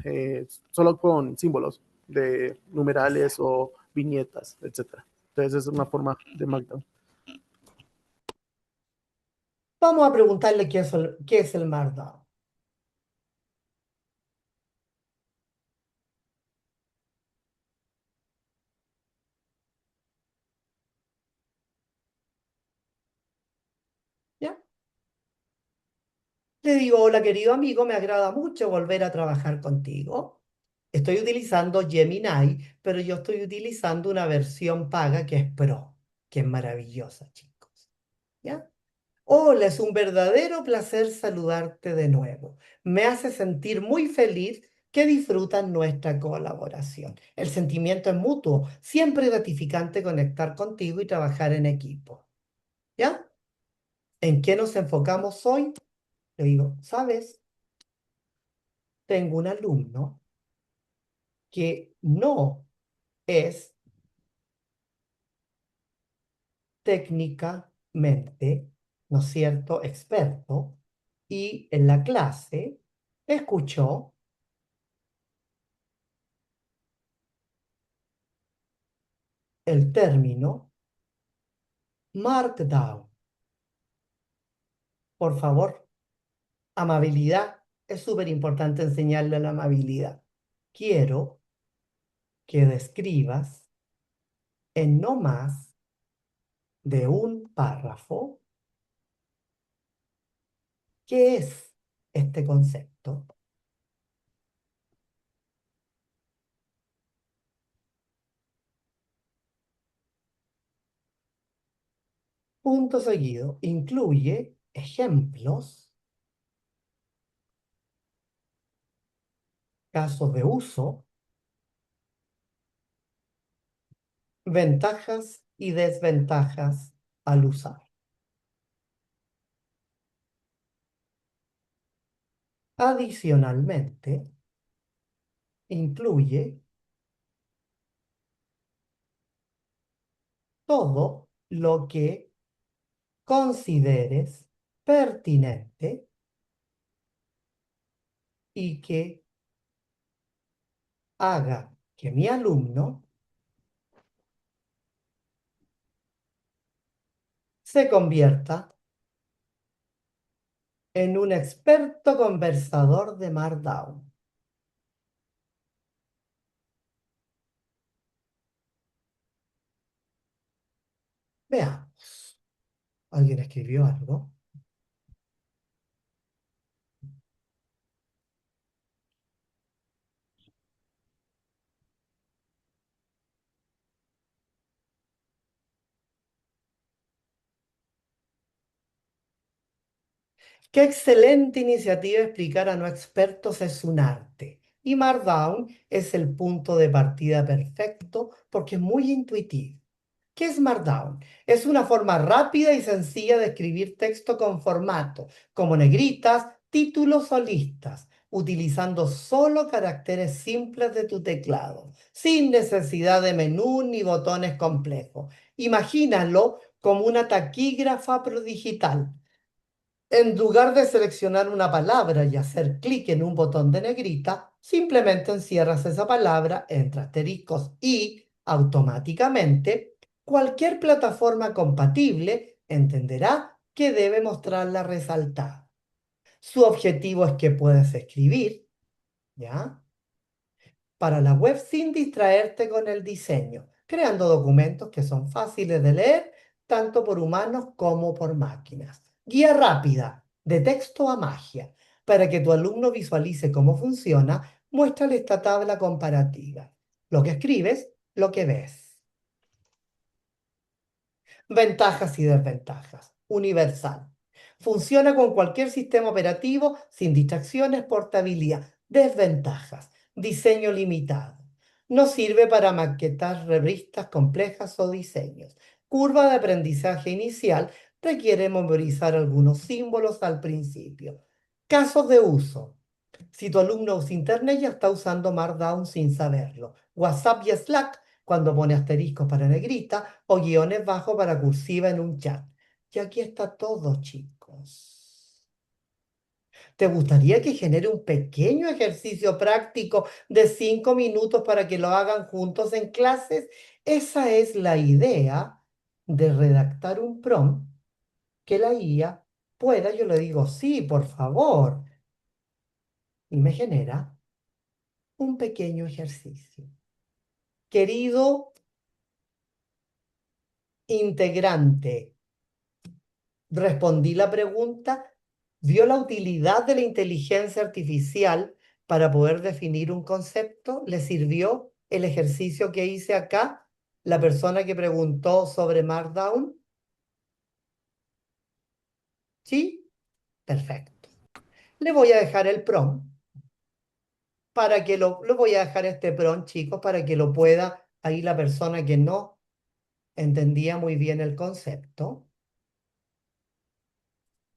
solo con símbolos de numerales o viñetas, etcétera. Entonces es una forma de Markdown. Vamos a preguntarle qué es el Markdown. ¿Ya? Le digo, hola querido amigo, me agrada mucho volver a trabajar contigo. Estoy utilizando Gemini, pero yo estoy utilizando una versión paga que es Pro, que es maravillosa, chicos. ¿Ya? Hola, es un verdadero placer saludarte de nuevo. Me hace sentir muy feliz que disfrutan nuestra colaboración. El sentimiento es mutuo, siempre gratificante conectar contigo y trabajar en equipo. ¿Ya? ¿En qué nos enfocamos hoy? Le digo, ¿sabes? Tengo un alumno que no es técnicamente, ¿no es cierto?, experto, y en la clase escuchó el término Markdown. Por favor, amabilidad. Es súper importante enseñarle la amabilidad. Quiero que describas en no más de un párrafo qué es este concepto. Punto seguido. Incluye ejemplos, casos de uso, ventajas y desventajas al usar. Adicionalmente, incluye todo lo que consideres pertinente y que haga que mi alumno se convierta en un experto conversador de Markdown. Veamos. ¿Alguien escribió algo? Qué excelente iniciativa explicar a no expertos es un arte. Y Markdown es el punto de partida perfecto porque es muy intuitivo. ¿Qué es Markdown? Es una forma rápida y sencilla de escribir texto con formato, como negritas, títulos o listas, utilizando solo caracteres simples de tu teclado, sin necesidad de menú ni botones complejos. Imagínalo como una taquígrafa prodigital. En lugar de seleccionar una palabra y hacer clic en un botón de negrita, simplemente encierras esa palabra entre asteriscos y automáticamente cualquier plataforma compatible entenderá que debe mostrarla resaltada. Su objetivo es que puedas escribir, ¿ya?, para la web sin distraerte con el diseño, creando documentos que son fáciles de leer tanto por humanos como por máquinas. Guía rápida, de texto a magia. Para que tu alumno visualice cómo funciona, muéstrale esta tabla comparativa. Lo que escribes, lo que ves. Ventajas y desventajas. Universal. Funciona con cualquier sistema operativo sin distracciones, portabilidad. Desventajas. Diseño limitado. No sirve para maquetar revistas complejas o diseños. Curva de aprendizaje inicial. Requiere memorizar algunos símbolos al principio. Casos de uso. Si tu alumno usa Internet, ya está usando Markdown sin saberlo. WhatsApp y Slack, cuando pone asteriscos para negrita o guiones bajos para cursiva en un chat. Y aquí está todo, chicos. ¿Te gustaría que genere un pequeño ejercicio práctico de 5 minutos para que lo hagan juntos en clases? Esa es la idea de redactar un prompt que la IA pueda, yo le digo, sí, por favor, y me genera un pequeño ejercicio. Querido integrante, respondí la pregunta, ¿vio la utilidad de la inteligencia artificial para poder definir un concepto? ¿Le sirvió el ejercicio que hice acá? La persona que preguntó sobre Markdown. ¿Sí? Perfecto. Le voy a dejar el prompt para que lo voy a dejar este prompt, chicos, para que lo pueda, ahí la persona que no entendía muy bien el concepto.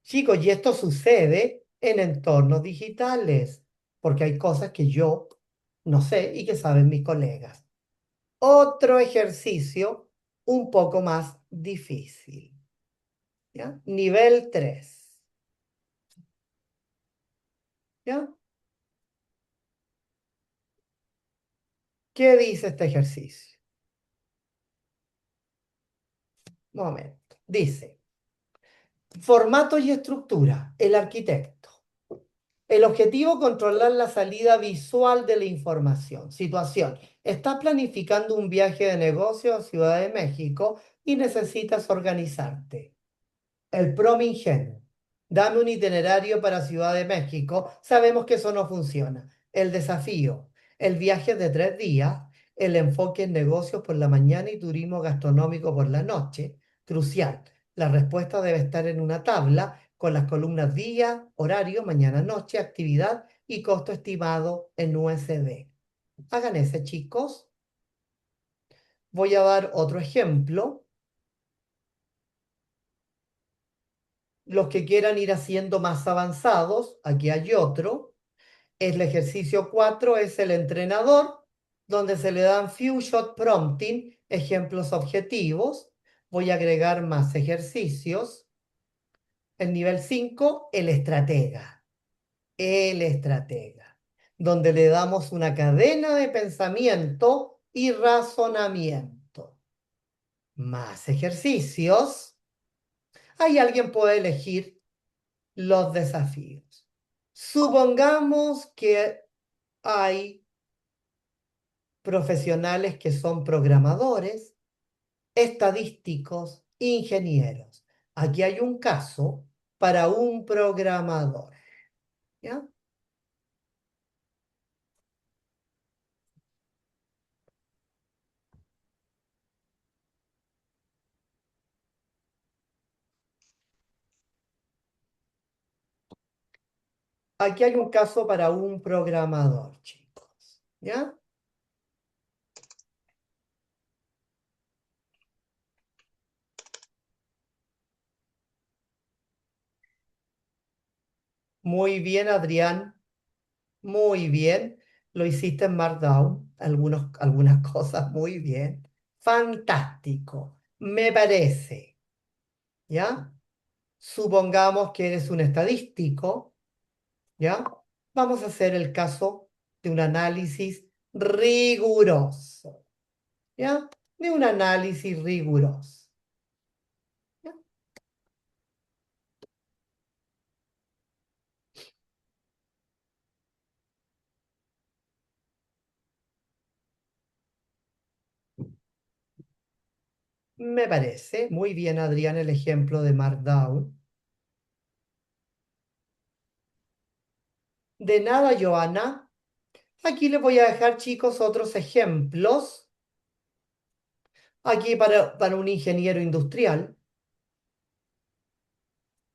Chicos, y esto sucede en entornos digitales, porque hay cosas que yo no sé y que saben mis colegas. Otro ejercicio un poco más difícil. ¿Ya? Nivel 3. ¿Ya? ¿Qué dice este ejercicio? Un momento. Dice, formato y estructura, el arquitecto. El objetivo, controlar la salida visual de la información. Situación. Estás planificando un viaje de negocio a Ciudad de México y necesitas organizarte. El prom ingenuo. Dame un itinerario para Ciudad de México. Sabemos que eso no funciona. El desafío. El viaje de 3 días. El enfoque en negocios por la mañana y turismo gastronómico por la noche. Crucial. La respuesta debe estar en una tabla con las columnas día, horario, mañana, noche, actividad y costo estimado en USD. Hagan ese, chicos. Voy a dar otro ejemplo. Los que quieran ir haciendo más avanzados, aquí hay otro. El ejercicio 4 es el entrenador, donde se le dan few shot prompting, ejemplos objetivos. Voy a agregar más ejercicios. El nivel 5, el estratega. El estratega, donde le damos una cadena de pensamiento y razonamiento. Más ejercicios. Ahí alguien puede elegir los desafíos. Supongamos que hay profesionales que son programadores, estadísticos, ingenieros. Aquí hay un caso para un programador. ¿Ya? Aquí hay un caso para un programador, chicos. ¿Ya? Muy bien, Adrián. Muy bien. Lo hiciste en Markdown. Algunas cosas muy bien. Fantástico. Me parece. ¿Ya? Supongamos que eres un estadístico. ¿Ya? Vamos a hacer el caso de un análisis riguroso. ¿Ya? De un análisis riguroso. ¿Ya? Me parece. Muy bien, Adrián, el ejemplo de Markdown. De nada, Joana. Aquí les voy a dejar, chicos, otros ejemplos. Aquí para un ingeniero industrial.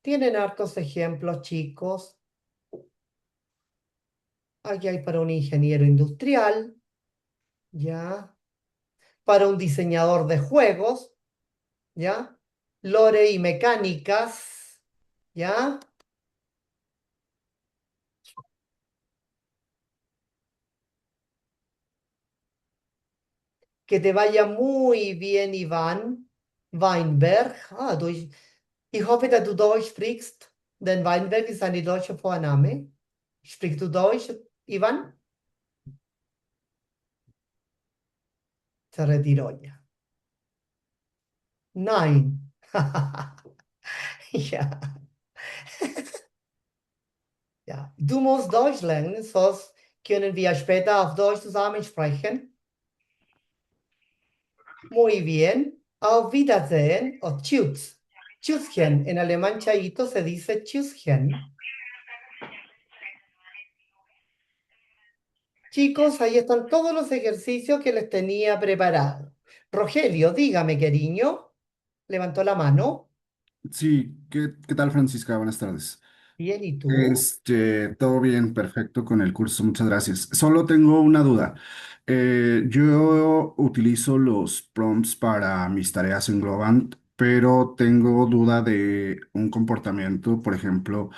Tienen hartos ejemplos, chicos. Aquí hay para un ingeniero industrial. ¿Ya? Para un diseñador de juegos. ¿Ya? Lore y mecánicas. ¿Ya? Que te vaya muy bien, Iván Weinberg. Ich hoffe, dass du Deutsch sprichst, denn Weinberg ist eine deutsche Vorname. Sprichst du Deutsch, Iván? Se retiró ya. Nein. Ja. Ja. Du musst Deutsch lernen, sonst können wir später auf Deutsch zusammen sprechen. Muy bien. Auf Wiedersehen o tschüss. Tschüsschen. En alemán chaito se dice tschüsschen. Chicos, ahí están todos los ejercicios que les tenía preparados. Rogelio, dígame, queriño. Levantó la mano. Sí, ¿qué tal, Francisca? Buenas tardes. Bien, ¿y tú? Todo bien, perfecto con el curso, muchas gracias. Solo tengo una duda. Yo utilizo los prompts para mis tareas en Globant, pero tengo duda de un comportamiento. Por ejemplo,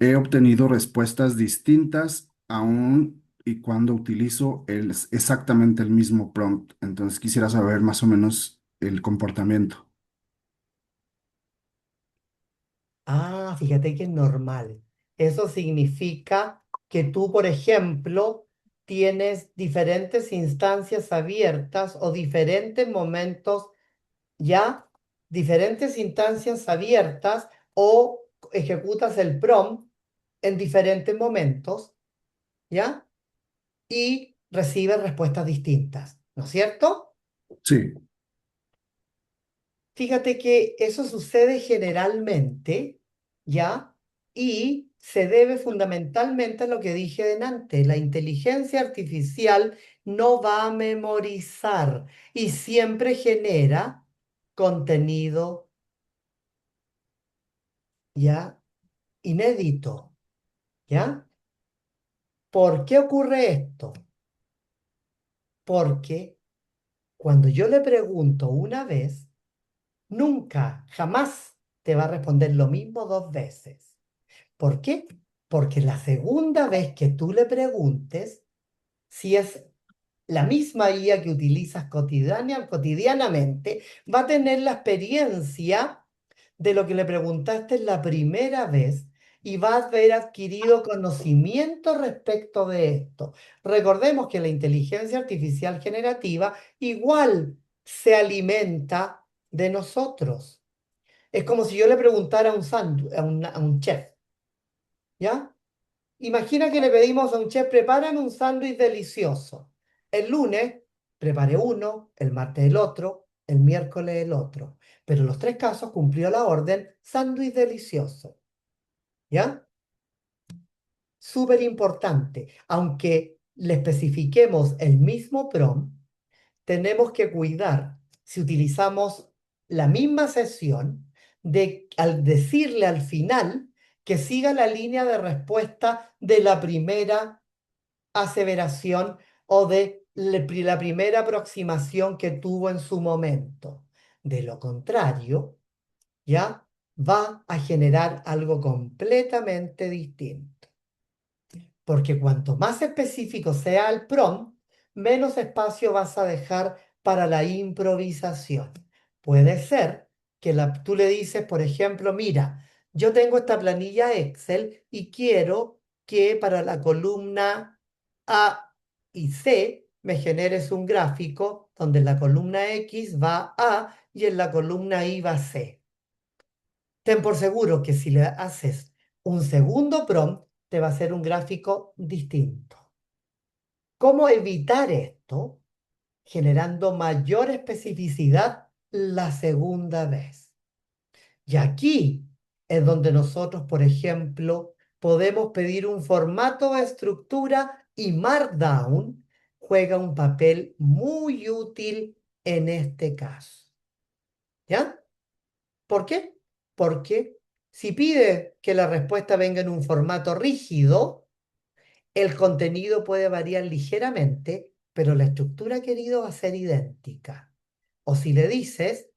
he obtenido respuestas distintas aún y cuando utilizo exactamente el mismo prompt. Entonces quisiera saber más o menos el comportamiento. Ah, fíjate que es normal. Eso significa que tú, por ejemplo, tienes diferentes instancias abiertas o diferentes momentos, ya, diferentes instancias abiertas o ejecutas el prompt en diferentes momentos, ¿ya? Y recibes respuestas distintas, ¿no es cierto? Sí. Fíjate que eso sucede generalmente, ¿ya? Y se debe fundamentalmente a lo que dije delante. La inteligencia artificial no va a memorizar y siempre genera contenido, ¿ya? Inédito, ¿ya? ¿Por qué ocurre esto? Porque cuando yo le pregunto una vez, nunca, jamás te va a responder lo mismo dos veces. ¿Por qué? Porque la segunda vez que tú le preguntes, si es la misma IA que utilizas cotidianamente, va a tener la experiencia de lo que le preguntaste la primera vez y va a haber adquirido conocimiento respecto de esto. Recordemos que la inteligencia artificial generativa igual se alimenta de nosotros. Es como si yo le preguntara a un chef, ¿ya? Imagina que le pedimos a un chef, prepárame un sándwich delicioso. El lunes preparé uno, el martes el otro, el miércoles el otro. Pero en los tres casos cumplió la orden sándwich delicioso. ¿Ya? Súper importante. Aunque le especifiquemos el mismo prompt, tenemos que cuidar, si utilizamos la misma sesión, de al decirle al final que siga la línea de respuesta de la primera aseveración o de la primera aproximación que tuvo en su momento. De lo contrario, ya va a generar algo completamente distinto. Porque cuanto más específico sea el prompt, menos espacio vas a dejar para la improvisación. Puede ser que tú le dices, por ejemplo, mira, yo tengo esta planilla Excel y quiero que para la columna A y C me generes un gráfico donde en la columna X va A y en la columna Y va C. Ten por seguro que si le haces un segundo prompt, te va a hacer un gráfico distinto. ¿Cómo evitar esto? Generando mayor especificidad la segunda vez. Y aquí es donde nosotros, por ejemplo, podemos pedir un formato de estructura y Markdown juega un papel muy útil en este caso. ¿Ya? ¿Por qué? Porque si pide que la respuesta venga en un formato rígido, el contenido puede variar ligeramente, pero la estructura querido va a ser idéntica. O si le dices,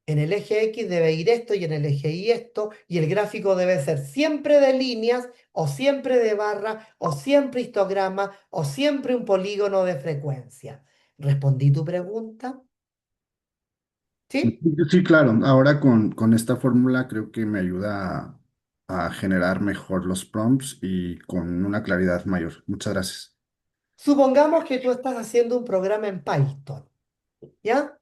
en el eje X debe ir esto y en el eje Y esto, y el gráfico debe ser siempre de líneas, o siempre de barra, o siempre histograma, o siempre un polígono de frecuencia. ¿Respondí tu pregunta? ¿Sí? Sí, claro. Ahora con esta fórmula creo que me ayuda a generar mejor los prompts y con una claridad mayor. Muchas gracias. Supongamos que tú estás haciendo un programa en Python, ¿ya?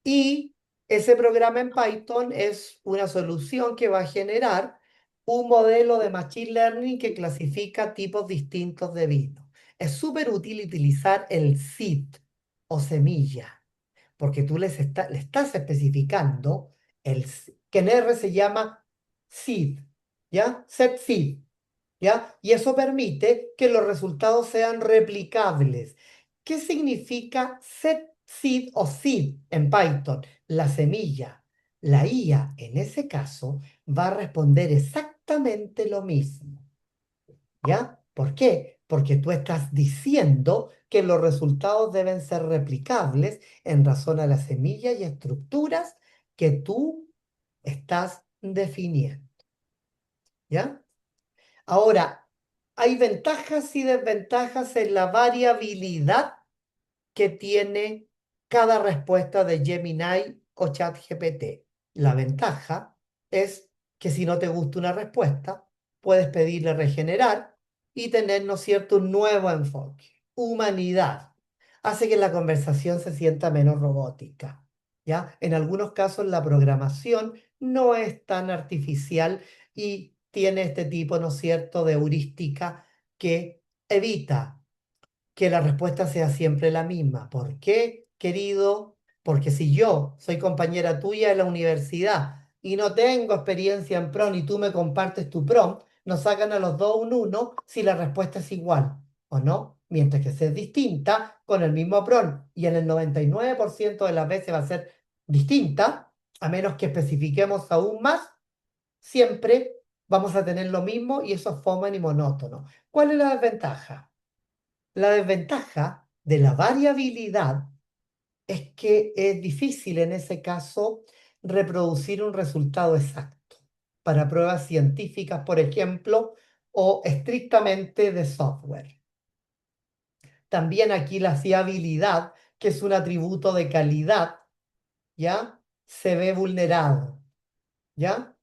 Y ese programa en Python es una solución que va a generar un modelo de Machine Learning que clasifica tipos distintos de vino. Es súper útil utilizar el seed o semilla, porque tú le estás especificando que en R se llama seed, ¿ya? Set seed, ¿ya? Y eso permite que los resultados sean replicables. ¿Qué significa set seed o seed en Python? La semilla. La IA, en ese caso, va a responder exactamente lo mismo, ¿ya? ¿Por qué? Porque tú estás diciendo que los resultados deben ser replicables en razón a la semilla y estructuras que tú estás definiendo, ¿ya? Ahora, hay ventajas y desventajas en la variabilidad que tiene cada respuesta de Gemini o ChatGPT. La ventaja es que si no te gusta una respuesta, puedes pedirle regenerar y tener, ¿no es cierto?, un nuevo enfoque. Humanidad. Hace que la conversación se sienta menos robótica. ¿Ya? En algunos casos la programación no es tan artificial y tiene este tipo, ¿no es cierto?, de heurística que evita que la respuesta sea siempre la misma. ¿Por qué, querido? Porque si yo soy compañera tuya de la universidad y no tengo experiencia en PROM y tú me compartes tu PROM, nos sacan a los dos un 1 si la respuesta es igual, ¿o no? Mientras que si es distinta, con el mismo PROM y en el 99% de las veces va a ser distinta, a menos que especifiquemos aún más, siempre vamos a tener lo mismo y eso es fome y monótono. ¿Cuál es la desventaja? La desventaja de la variabilidad es que es difícil en ese caso reproducir un resultado exacto para pruebas científicas, por ejemplo, o estrictamente de software. También aquí la fiabilidad, que es un atributo de calidad, ¿ya? Se ve vulnerado, ¿ya?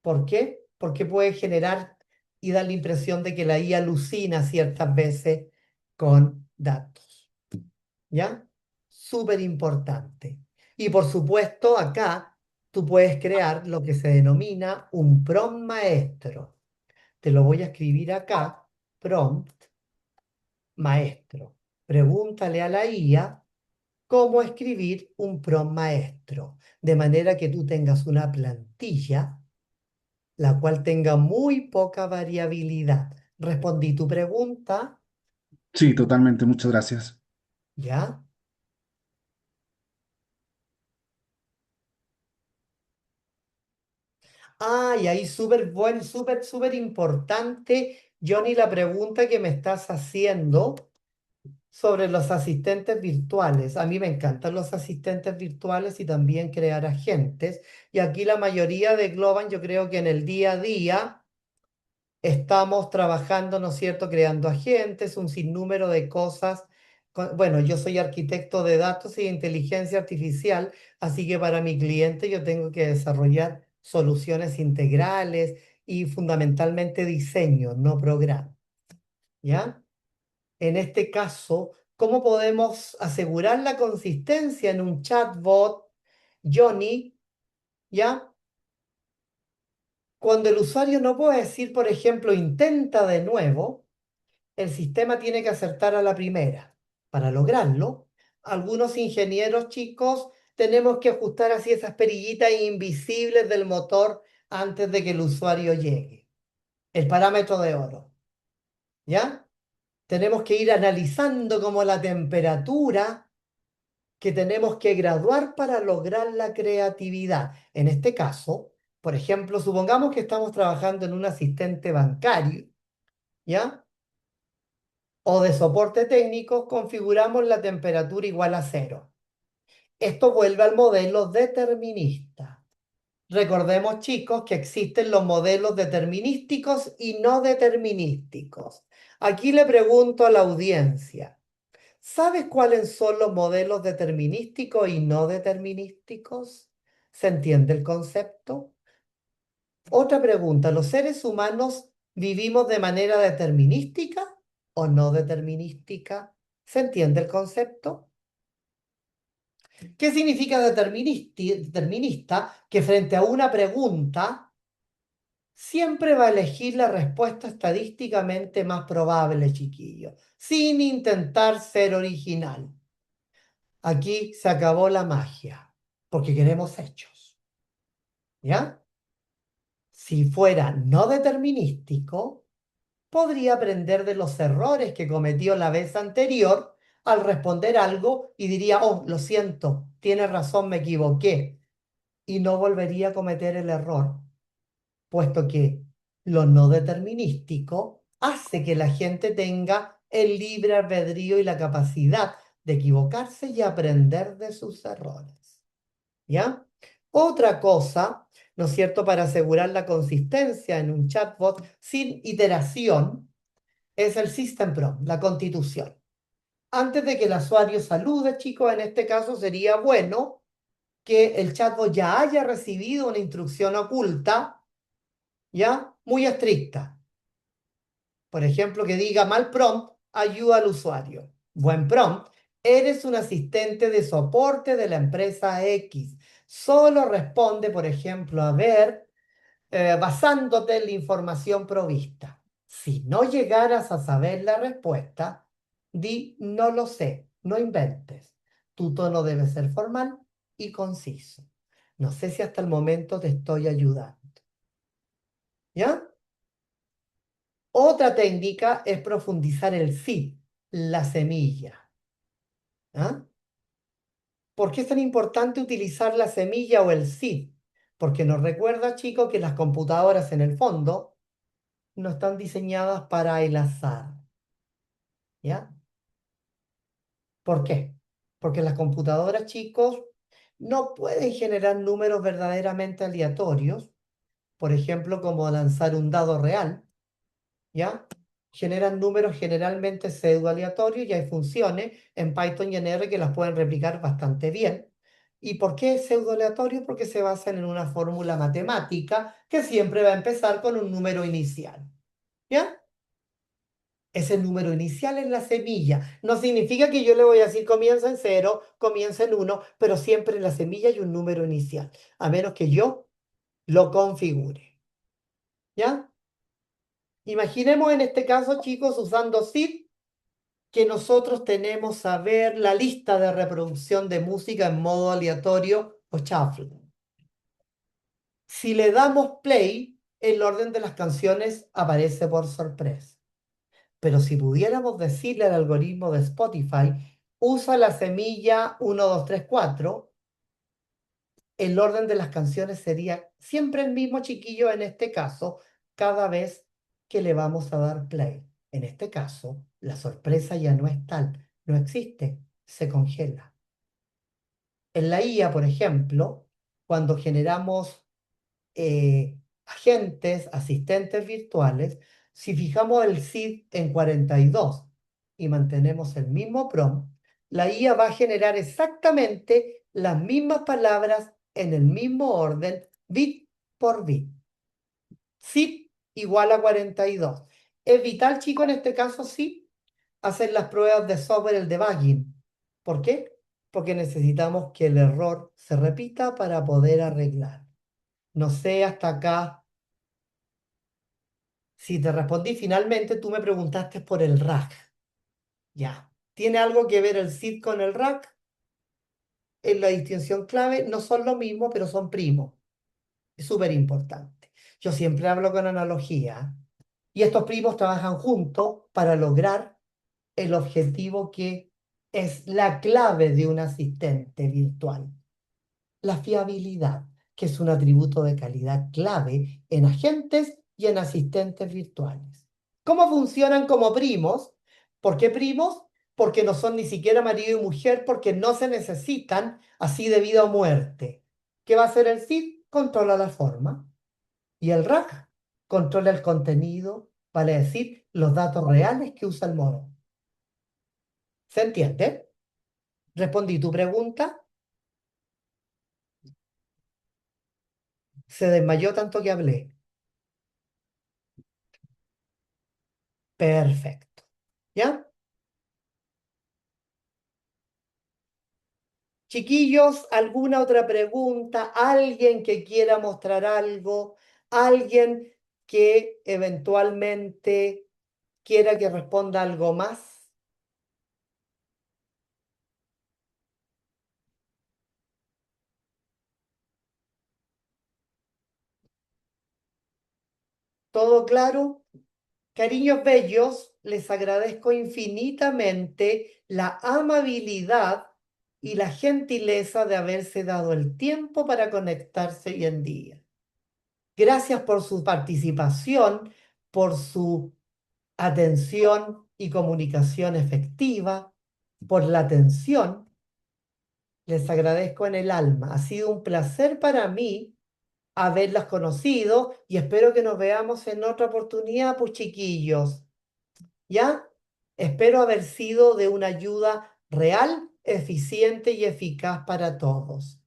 ¿Por qué? Porque puede generar y dar la impresión de que la IA alucina ciertas veces con datos. ¿Ya? Súper importante. Y por supuesto, acá tú puedes crear lo que se denomina un prompt maestro. Te lo voy a escribir acá, prompt maestro. Pregúntale a la IA cómo escribir un prompt maestro, de manera que tú tengas una plantilla la cual tenga muy poca variabilidad. Respondí tu pregunta, Sí, totalmente. Muchas gracias. ¿ya? Ah, y ahí súper bueno, súper importante, Johnny, la pregunta que me estás haciendo sobre los asistentes virtuales. A mí me encantan los asistentes virtuales y también crear agentes. Y aquí la mayoría de Globan, yo creo que en el día a día estamos trabajando, ¿no es cierto?, creando agentes, un sinnúmero de cosas. Bueno, yo soy arquitecto de datos y de inteligencia artificial, así que para mi cliente yo tengo que desarrollar soluciones integrales y fundamentalmente diseño, no programa, ¿ya? En este caso, ¿cómo podemos asegurar la consistencia en un chatbot, Johnny, ¿ya? Cuando el usuario no puede decir, por ejemplo, intenta de nuevo, el sistema tiene que acertar a la primera. Para lograrlo, algunos ingenieros chicos tenemos que ajustar así esas perillitas invisibles del motor antes de que el usuario llegue. El parámetro de oro. ¿Ya? Tenemos que ir analizando como la temperatura que tenemos que graduar para lograr la creatividad. En este caso, por ejemplo, supongamos que estamos trabajando en un asistente bancario, ¿ya? O de soporte técnico, configuramos la temperatura igual a 0. Esto vuelve al modelo determinista. Recordemos, chicos, que existen los modelos determinísticos y no determinísticos. Aquí le pregunto a la audiencia, ¿Sabes cuáles son los modelos determinísticos y no determinísticos? ¿Se entiende el concepto? Otra pregunta, ¿los seres humanos vivimos de manera determinística o no determinística? ¿Se entiende el concepto? ¿Qué significa determinista? Que frente a una pregunta siempre va a elegir la respuesta estadísticamente más probable, chiquillo, sin intentar ser original. Aquí se acabó la magia, porque queremos hechos. ¿Ya? Si fuera no determinístico, podría aprender de los errores que cometió la vez anterior al responder algo y diría, oh, lo siento, tienes razón, me equivoqué. Y no volvería a cometer el error, puesto que lo no determinístico hace que la gente tenga el libre albedrío y la capacidad de equivocarse y aprender de sus errores. ¿Ya? Otra cosa, ¿no es cierto?, para asegurar la consistencia en un chatbot sin iteración, es el System Prompt, la constitución. Antes de que el usuario salude, chicos, en este caso sería bueno que el chatbot ya haya recibido una instrucción oculta, ¿ya? Muy estricta. Por ejemplo, que diga mal prompt, ayuda al usuario. Buen prompt, eres un asistente de soporte de la empresa X. Solo responde, por ejemplo, a ver, basándote en la información provista. Si no llegaras a saber la respuesta, di no lo sé, no inventes. Tu tono debe ser formal y conciso. No sé si hasta el momento te estoy ayudando. ¿Ya? Otra técnica es profundizar el seed, la semilla. ¿Ah? ¿Por qué es tan importante utilizar la semilla o el seed? Porque nos recuerda, chicos, que las computadoras en el fondo no están diseñadas para el azar. ¿Ya? ¿Por qué? Porque las computadoras, chicos, no pueden generar números verdaderamente aleatorios, por ejemplo, como lanzar un dado real, ¿ya? Generan números generalmente pseudo-aleatorios y hay funciones en Python y en R que las pueden replicar bastante bien. ¿Y por qué es pseudo-aleatorio? Porque se basan en una fórmula matemática que siempre va a empezar con un número inicial. ¿Ya? Ese número inicial es la semilla. No significa que yo le voy a decir comienza en 0, comienza en 1, pero siempre en la semilla hay un número inicial, a menos que yo lo configure. ¿Ya? Imaginemos en este caso, chicos, usando SID, que nosotros tenemos a ver la lista de reproducción de música en modo aleatorio o shuffle. Si le damos play, el orden de las canciones aparece por sorpresa. Pero si pudiéramos decirle al algoritmo de Spotify, usa la semilla 1, 2, 3, 4, el orden de las canciones sería siempre el mismo, chiquillo, en este caso, cada vez que le vamos a dar play. En este caso, la sorpresa ya no es tal, no existe, se congela. En la IA, por ejemplo, cuando generamos agentes, asistentes virtuales, si fijamos el seed en 42 y mantenemos el mismo prompt, la IA va a generar exactamente las mismas palabras en el mismo orden, bit por bit. Seed igual a 42. Es vital, chico, en este caso, sí, hacer las pruebas de software, el debugging. ¿Por qué? Porque necesitamos que el error se repita para poder arreglar. No sé hasta acá si te respondí. Finalmente, tú me preguntaste por el rack. Ya. ¿Tiene algo que ver el SID con el rack? En la distinción clave no son lo mismo, pero son primos. Es súper importante. Yo siempre hablo con analogía. Y estos primos trabajan juntos para lograr el objetivo que es la clave de un asistente virtual. La fiabilidad, que es un atributo de calidad clave en agentes y en asistentes virtuales. ¿Cómo funcionan como primos? ¿Por qué primos? Porque no son ni siquiera marido y mujer, porque no se necesitan así de vida o muerte. ¿Qué va a hacer el SID? Controla la forma. Y el RAG controla el contenido, vale decir, los datos reales que usa el modo. ¿Se entiende? ¿Respondí tu pregunta? Se desmayó tanto que hablé. Perfecto. ¿Ya? Chiquillos, ¿alguna otra pregunta? ¿Alguien que quiera mostrar algo? ¿Alguien que eventualmente quiera que responda algo más? ¿Todo claro? Cariños bellos, les agradezco infinitamente la amabilidad y la gentileza de haberse dado el tiempo para conectarse hoy en día. Gracias por su participación, por su atención y comunicación efectiva, por la atención. Les agradezco en el alma. Ha sido un placer para mí haberlas conocido y espero que nos veamos en otra oportunidad, pues chiquillos. ¿Ya? Espero haber sido de una ayuda real, eficiente y eficaz para todos.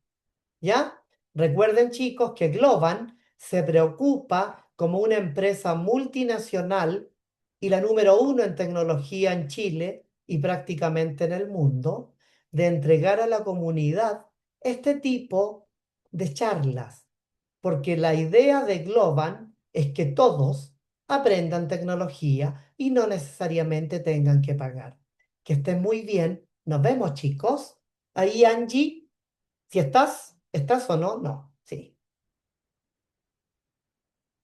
¿Ya? Recuerden, chicos, que Globan se preocupa como una empresa multinacional y la número 1 en tecnología en Chile y prácticamente en el mundo, de entregar a la comunidad este tipo de charlas, porque la idea de Globan es que todos aprendan tecnología y no necesariamente tengan que pagar. Que estén muy bien. Nos vemos, chicos. Ahí, Angie. Si estás, ¿estás o no? No, sí.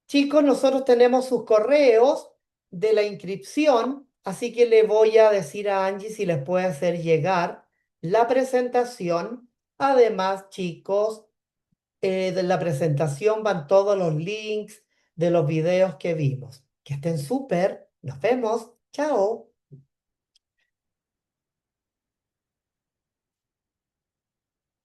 Chicos, nosotros tenemos sus correos de la inscripción, así que le voy a decir a Angie si les puede hacer llegar la presentación. Además, chicos, de la presentación van todos los links de los videos que vimos. Que estén súper. Nos vemos. Chao.